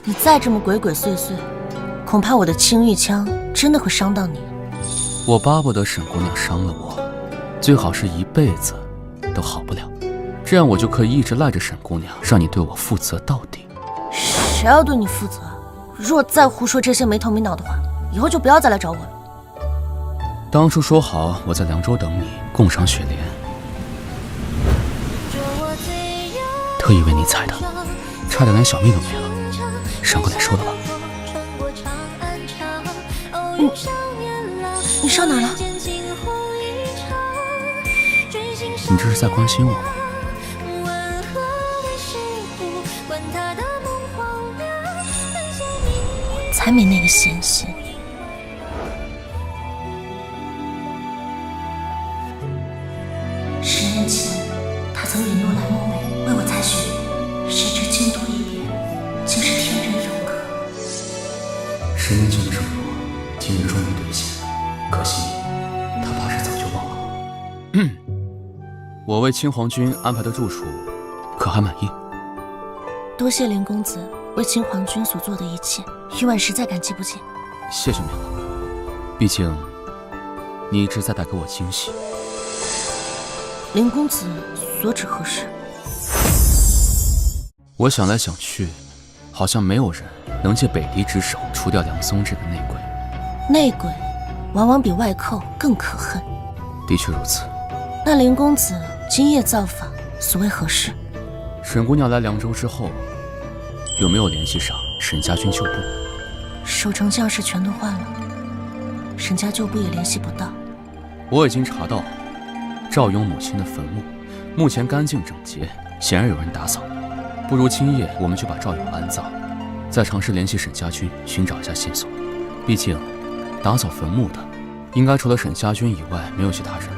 你再这么鬼鬼祟祟，恐怕我的青玉枪真的会伤到你。我巴不得沈姑娘伤了我，最好是一辈子都好不了，这样我就可以一直赖着沈姑娘，让你对我负责到底。谁要对你负责？若再胡说这些没头没脑的话，以后就不要再来找我了。当初说好我在凉州等你，共赏雪莲，特意为你采的，差点连小命都没了。赏个脸收了吧。你上哪了？你这是在关心我吗？还没那个闲心。10年前，他曾允诺来漠北为我采血，谁知京都一别，竟是天人永隔。10年前的承诺，今日终于兑现，可惜他怕是早就忘了。我为青皇军安排的住处，可还满意？多谢林公子为青皇军所做的一切，余婉实在感激不尽。谢谢你了，毕竟你一直在带给我惊喜。林公子所指何事？我想来想去，好像没有人能借北狄之手除掉梁松这个内鬼。内鬼往往比外寇更可恨。的确如此。那林公子今夜造访，所为何事？沈姑娘来凉州之后，有没有联系上沈家军旧部？守城将士全都换了，沈家旧部也联系不到。我已经查到赵勇母亲的坟墓，目前干净整洁，显然有人打扫。不如今夜我们就把赵勇安葬，再尝试联系沈家军，寻找一下线索。毕竟打扫坟墓的，应该除了沈家军以外，没有其他人了。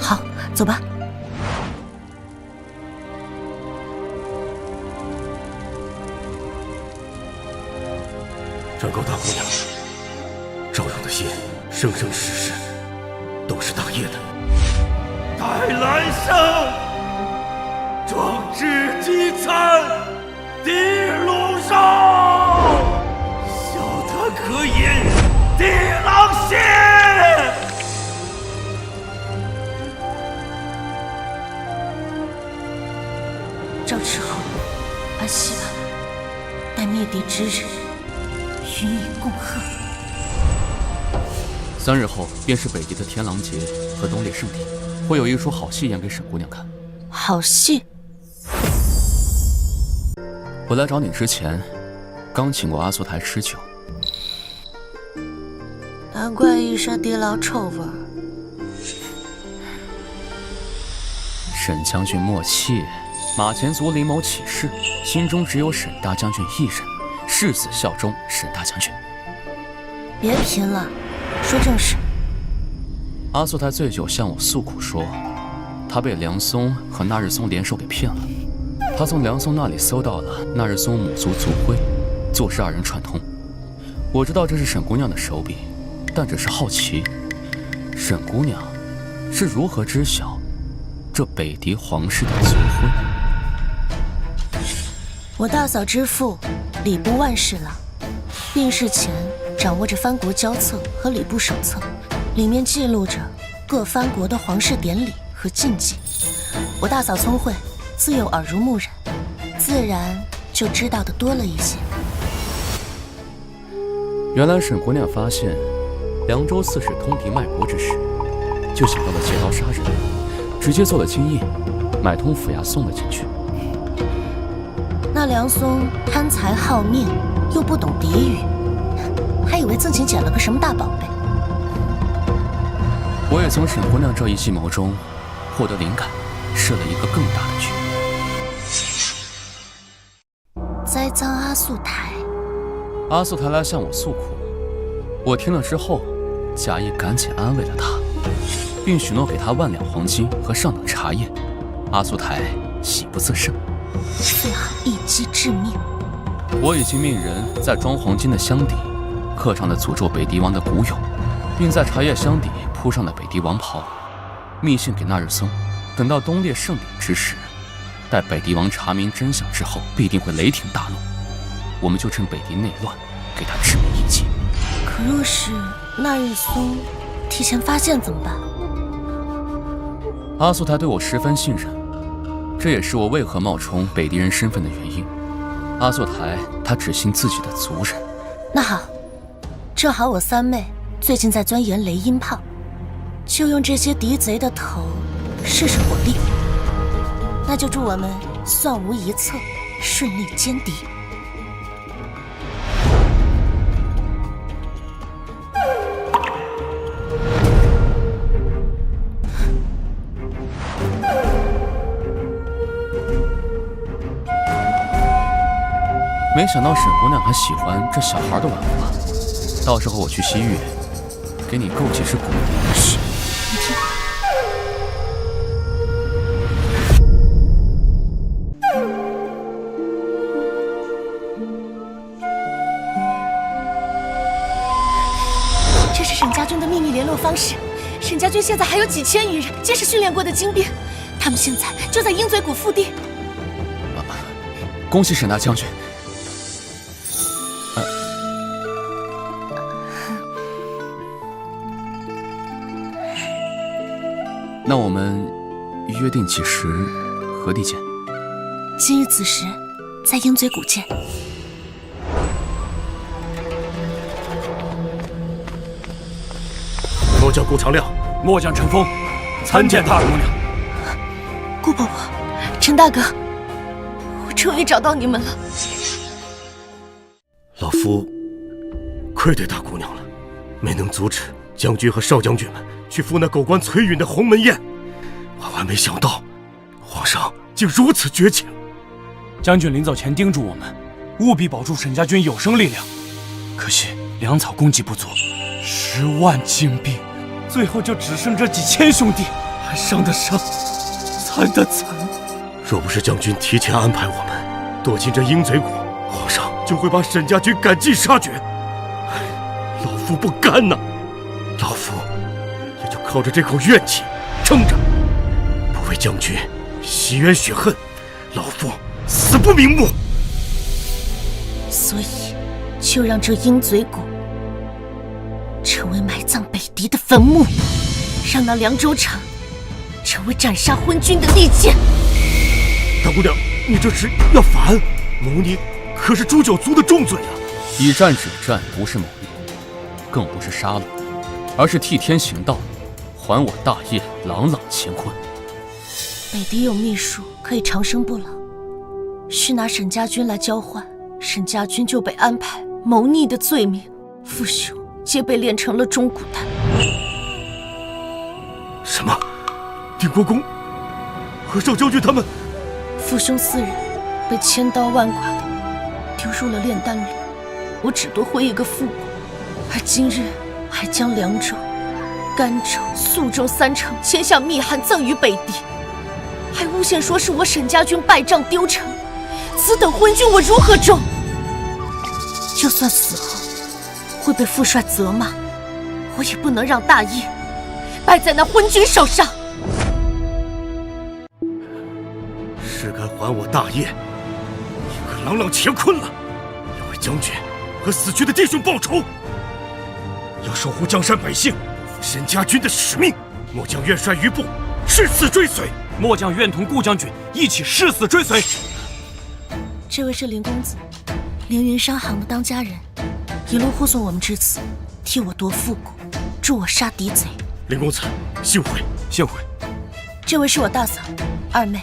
好，走吧。长高大姑娘，赵勇的心生生世世都是大业的。戴兰生，壮志饥餐，地路上，笑他可饮地狼血。赵斥候，安息吧，待灭敌之日，与你共贺。3日后便是北狄的天狼节和东烈圣典，会有一出好戏演给沈姑娘看。好戏？我来找你之前，刚请过阿苏台吃酒。难怪一身地牢臭味儿。沈将军莫气，马前卒林某起事，心中只有沈大将军一人，誓死效忠沈大将军。别贫了，说正事。阿苏台醉酒向我诉苦说，他被梁松和那日松联手给骗了。他从梁松那里搜到了那日松母族族徽，做事2人串通。我知道这是沈姑娘的手笔，但只是好奇，沈姑娘是如何知晓这北狄皇室的族徽？我大嫂之父礼部万侍郎，病逝前掌握着藩国交册和礼部手册，里面记录着各藩国的皇室典礼和禁忌。我大嫂聪慧，自幼耳濡目染，自然就知道的多了一些。原来沈姑娘发现凉州刺史通敌卖国之时，就想到了借刀杀人，直接做了金印，买通府衙送了进去。那梁松贪财好命，又不懂敌语，还以为自己捡了个什么大宝贝。我也从沈姑娘这一计谋中获得灵感，设了一个更大的局。栽赃阿素台。阿素台来向我诉苦，我听了之后，假意赶紧安慰了他，并许诺给他1万两黄金和上等茶叶。阿素台喜不自胜，最好一击致命。我已经命人在装黄金的箱底刻上了诅咒北狄王的古咏，并在茶叶箱底铺上了北狄王袍，密信给那日松。等到东烈盛典之时，待北狄王查明真相之后，必定会雷霆大怒。我们就趁北狄内乱，给他致命一击。可若是那日松提前发现怎么办？阿素台对我十分信任，这也是我为何冒充北狄人身份的原因。阿素台他只信自己的族人。那好，正好我三妹最近在钻研雷音炮，就用这些敌贼的头试试火力。那就祝我们算无一策，顺利歼敌。没想到沈姑娘还喜欢这小孩的玩法，到时候我去西域，给你购几只骨笛。嘘，你听。这是沈家军的秘密联络方式。沈家军现在还有几千余人，皆是训练过的精兵，他们现在就在鹰嘴谷腹地。恭喜沈大将军。那我们约定几时何地见？今日子时，在鹰嘴谷见。末将顾长亮，末将陈峰，参见大姑娘。顾伯伯，陈大哥，我终于找到你们了。老夫愧对大姑娘了，没能阻止将军和少将军们去赴那狗官崔允的鸿门宴。万万没想到，皇上竟如此绝情。将军临走前叮嘱我们，务必保住沈家军有生力量。可惜粮草供给不足，10万精兵，最后就只剩这几千兄弟，还伤的伤，惨的惨。若不是将军提前安排我们躲进这鹰嘴谷，皇上就会把沈家军赶尽杀绝。老夫不甘呐，老夫也就靠着这口怨气撑着，不为将军洗冤雪恨，老夫死不瞑目。所以，就让这鹰嘴谷成为埋葬北狄的坟墓，让那凉州城成为斩杀昏君的利剑。大姑娘，你这是要反？谋逆可是诛九族的重罪啊！以战止战不是谋逆，更不是杀戮，而是替天行道，还我大业朗朗乾坤。北狄有秘术可以长生不老，需拿沈家军来交换，沈家军就被安排谋逆的罪名，父兄皆被炼成了钟骨丹。什么？定国公和少将军他们？父兄4人被千刀万剐的丢入了炼丹炉，我只多获一个复活，而今日还将凉州、甘州、肃州3城签下密函赠予北狄，还诬陷说是我沈家军败仗丢城，此等昏君我如何忠？就算死后会被父帅责骂，我也不能让大业败在那昏君手上。是该还我大业，也可朗朗乾坤了。要为将军和死去的弟兄报仇，要守护江山百姓，沈家军的使命。末将愿率余部誓死追随。末将愿同顾将军一起誓死追随。这位是林公子，凌云商行的当家人，一路护送我们至此，替我夺复古，助我杀敌贼。林公子，幸会，幸会。这位是我大嫂二妹。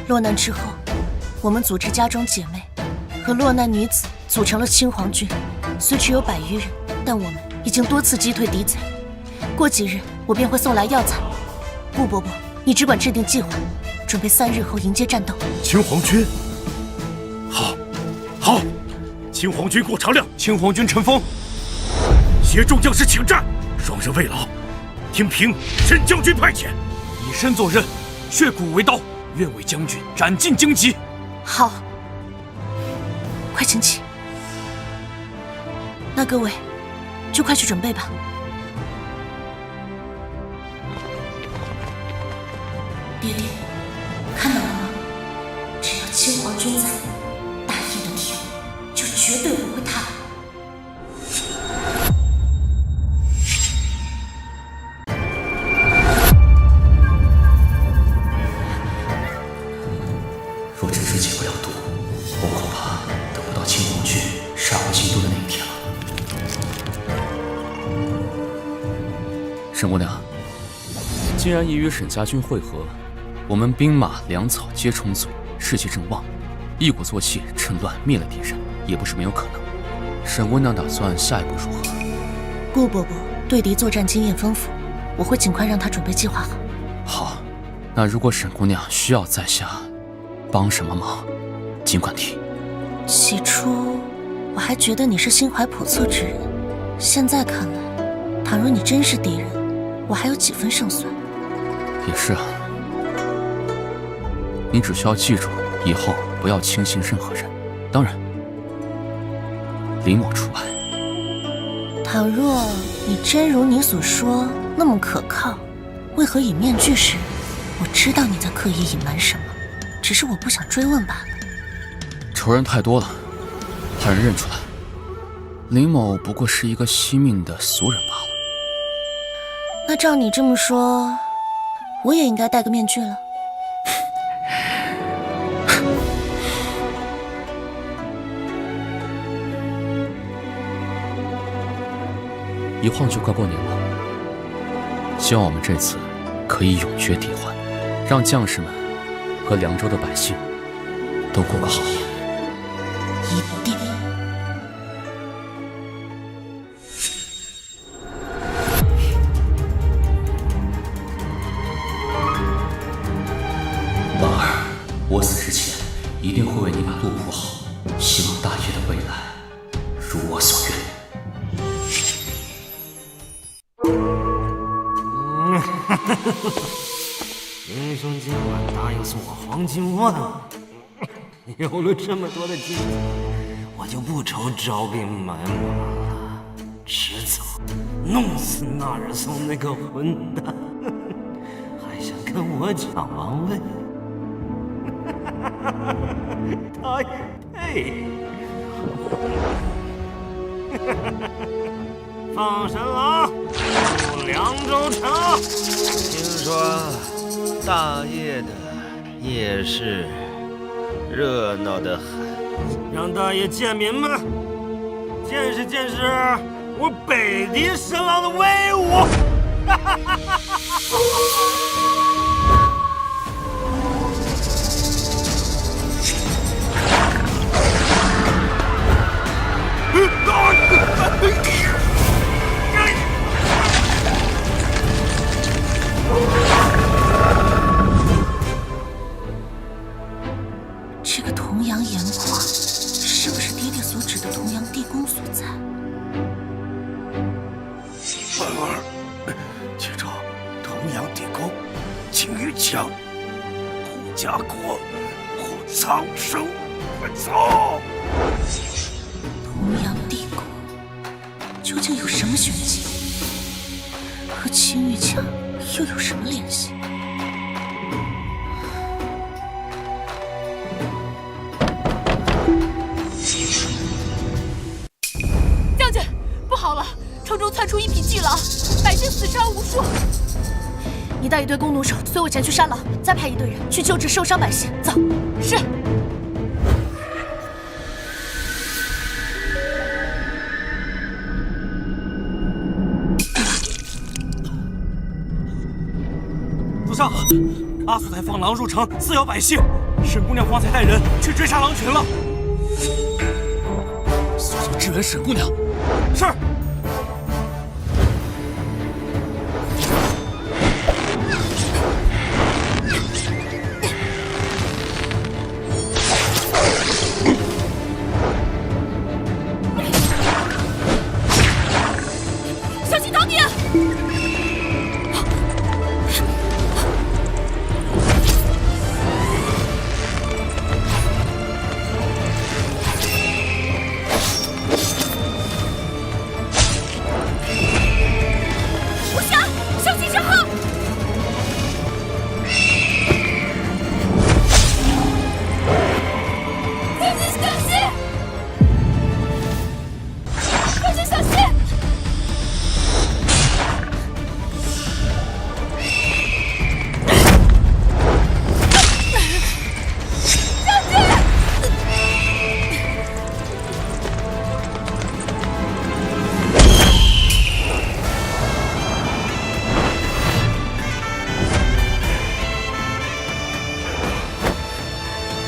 落难之后，我们组织家中姐妹和落难女子组成了青黄军，虽只有100余人，但我们已经多次击退敌贼。过几日我便会送来药材。顾伯伯，你只管制定计划，准备3日后迎接战斗。青黄军，好，好，青黄军顾长亮，青黄军陈峰，携众将士请战，双人未老，听凭沈将军派遣，以身作刃，血骨为刀，愿为将军斩尽荆棘。好，快请起。那各位，就快去准备吧。爹爹，看到了吗？只要青黄军在，大业的天就绝对不会塌。若这只解不了毒，我恐怕等不到青黄军杀回京都的那一天了。沈姑娘，既然已与沈家军会合，我们兵马粮草皆充足，士气正旺，一鼓作气趁乱灭了敌人，也不是没有可能。沈姑娘打算下一步如何？顾伯伯对敌作战经验丰富，我会尽快让他准备计划好。好，那如果沈姑娘需要在下帮什么忙，尽管提。起初我还觉得你是心怀叵测之人，现在看来，倘若你真是敌人，我还有几分胜算。也是啊，你只需要记住，以后不要轻信任何人，当然，林某除外。倘若你真如你所说那么可靠，为何以面具示人？我知道你在刻意隐瞒什么，只是我不想追问罢了。仇人太多了，怕人认出来。林某不过是一个惜命的俗人罢了。那照你这么说，我也应该戴个面具了。一晃就快过年了，希望我们这次可以永绝敌患，让将士们和凉州的百姓都过个好年。一定。婉儿，我死之前一定会为你把路铺好，希望大业的未来如我所愿。英雄今晚大要送我黄金万两，有了这么多的金子，我就不愁招兵买马了，迟早弄死那人送那个混蛋，还想跟我抢王位，他也配。放神郎入凉州城。听说大业的夜市热闹得很，让大爷贱民们见识见识我北狄神郎的威武！这个童阳岩矿，是不是爹爹所指的童阳地宫所在？婉儿，记住，童阳地宫，青玉墙，护家国，护苍生，快走！童阳地宫究竟有什么玄机？和青玉墙又有什么联系？将军，不好了！城中窜出一匹巨狼，百姓死伤无数。你带一队弓弩手随我前去杀狼，再派一队人去救治受伤百姓。走。是。主上，阿速台放狼入城，撕咬百姓。沈姑娘方才带人去追杀狼群了。速速支援沈姑娘。是。小心逃命！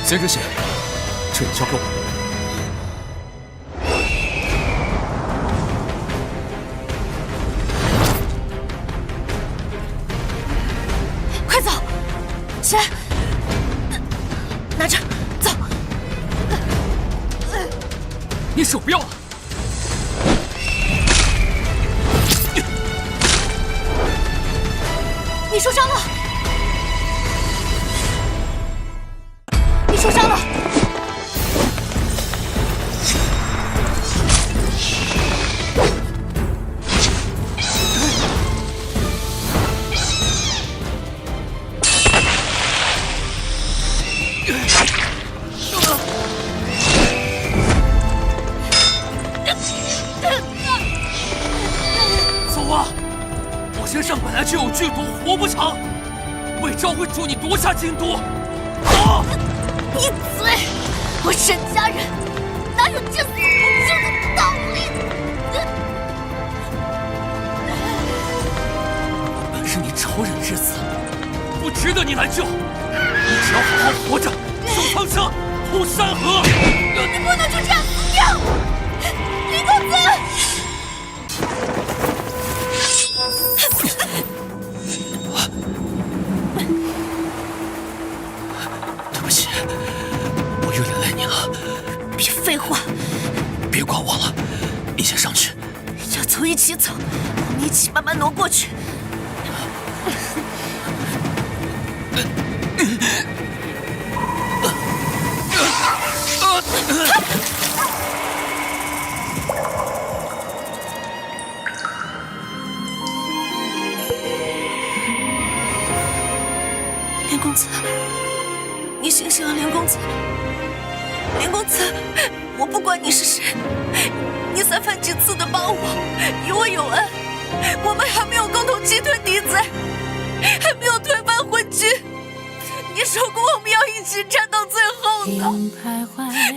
先知县，这里交给我。快走，起来，拿着，走。你手不要了！你受伤了！你受伤了！走啊！我身上本来就有剧毒，活不长。魏昭会助你夺下京都。走！闭嘴！我沈家人哪有见死不救的道理？本是你仇人之子，不值得你来救。你只要好好活着，守苍生，护山河。你不能就这样死掉，李公子！对不起，我又连累你了。别废话，别管我了，你先上去。要走一起走，我们一起慢慢挪过去。连公子，你醒醒啊，连公子！连公子，我不管你是谁，你三番几次的帮我，与我有恩，我们还没有共同击退敌贼，还没有推翻昏君。你说过我们要一起战到最后的，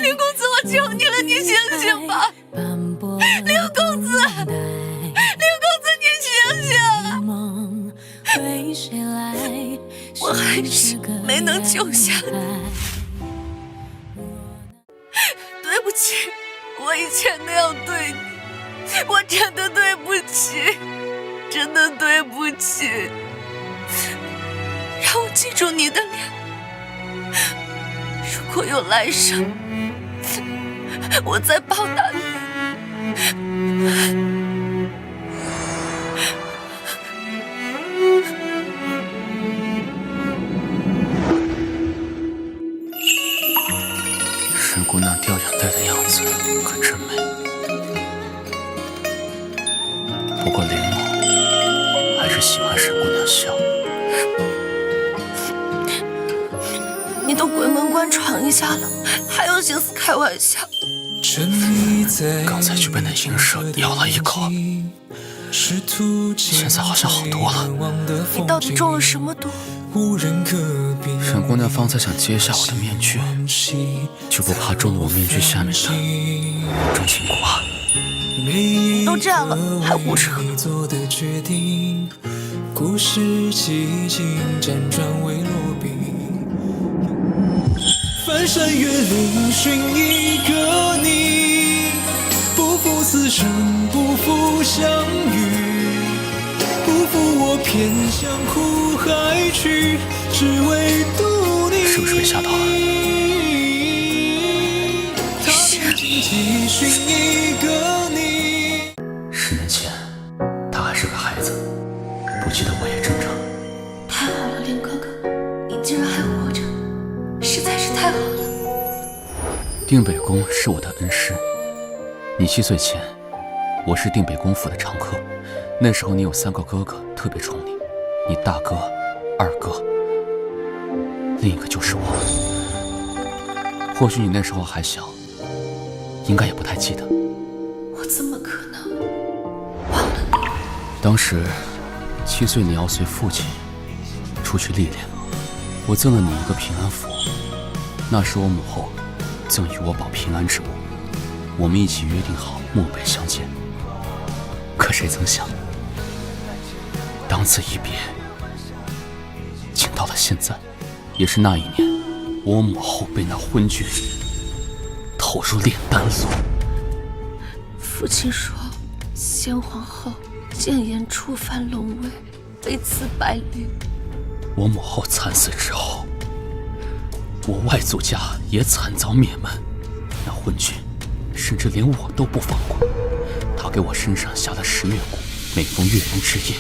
连公子，我求你了，你醒醒吧！连公子，连公子，你醒醒！我还是没能救下你，对不起，我以前那样对你，我真的对不起，真的对不起。让我记住你的脸，如果有来生，我再报答你。沈姑娘掉眼泪的样子可真美，不过林某还是喜欢沈姑娘笑。你都鬼门关闯一下了，还有心思开玩笑？刚才就被那银蛇咬了一口，现在好像好多了。你到底中了什么毒？沈姑娘方才想揭下我的面具，就不怕中了我面具下面的真情骨啊！都这样了，还胡扯！故事几经辗转未落笔，翻山越岭寻一个你，不负此生，不负相遇，不负我偏向苦海去，只为渡你。是不是被吓到了？10年前，他还是个孩子，不记得我也正常。太好了，连哥哥，你竟然还活着，实在是太好了。定北宫是我的恩师，你7岁前，我是定北宫府的常客。那时候你有3个哥哥特别宠你，你大哥、二哥，另一个就是我。或许你那时候还小，应该也不太记得。我怎么可能忘了你？当时7岁，你要随父亲出去历练，我赠了你一个平安符，那是我母后赠予我保平安之物。我们一起约定好漠北相见，可谁曾想，当此一别，竟到了现在。也是那一年，我母后被那昏君投入炼丹炉。父亲说，先皇后谏言触犯龙位，非此百虑。我母后惨死之后，我外祖家也惨遭灭门。那昏君甚至连我都不放过。他给我身上下了食月蛊，每逢月圆之夜，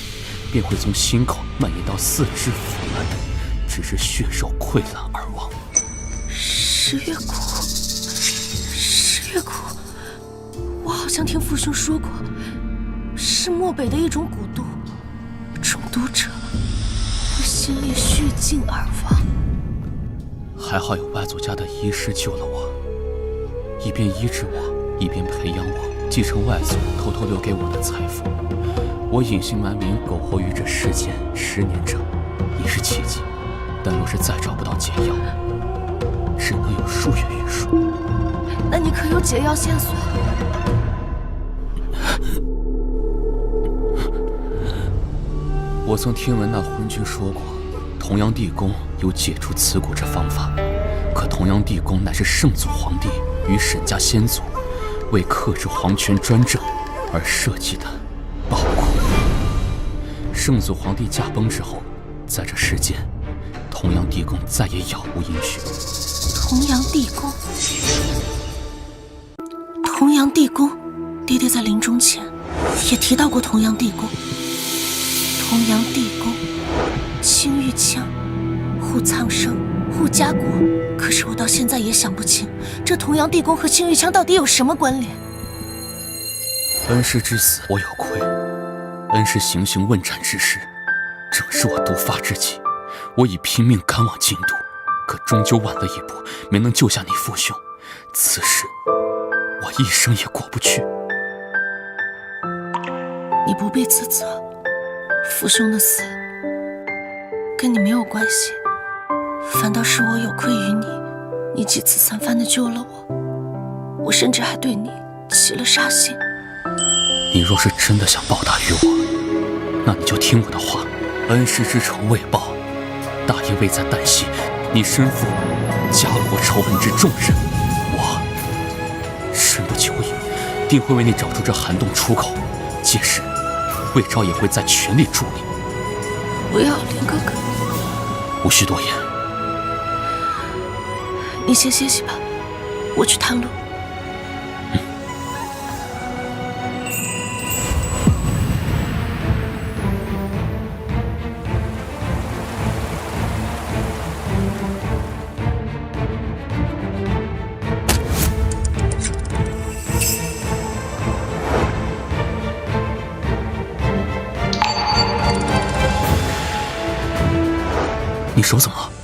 便会从心口蔓延到四肢腐烂，直至血肉溃烂而亡。食月蛊，食月蛊，我好像听父兄说过，是漠北的一种蛊毒，中毒者会心力虚尽而亡。还好有外祖家的医师救了我，一边医治我，一边培养我，继承外祖偷偷留给我的财富。我隐姓埋名苟活于这世间10年整，已是奇迹。但若是再找不到解药，只能有数月余数。那你可有解药线索？我曾听闻那昏君说过，同阳地宫有解除此蛊之方法。可同阳地宫乃是圣祖皇帝与沈家先祖为克制皇权专政而设计的宝库。圣祖皇帝驾崩之后，在这世间，同阳地宫再也杳无音讯。同阳地宫，同阳地宫，爹爹在临终前也提到过同阳地宫。同阳地宫，青玉枪，护苍生，护家国。可是我到现在也想不清，这同阳地宫和青玉枪到底有什么关联？恩师之死，我有愧。恩师行刑问斩之时，正是我毒发之际。我已拼命赶往京都，可终究晚了一步，没能救下你父兄。此事，我一生也过不去。你不必自责，父兄的死跟你没有关系，反倒是我有愧于你。你几次3番的救了我，我甚至还对你起了杀心。你若是真的想报答于我，那你就听我的话。恩师之仇未报，大业未在旦夕。你身负家国仇恨之重任，我身不久矣，定会为你找出这涵洞出口。届时，魏昭也会再全力助你。不要，林哥哥，无需多言。你先歇息吧，我去探路。你手怎么了？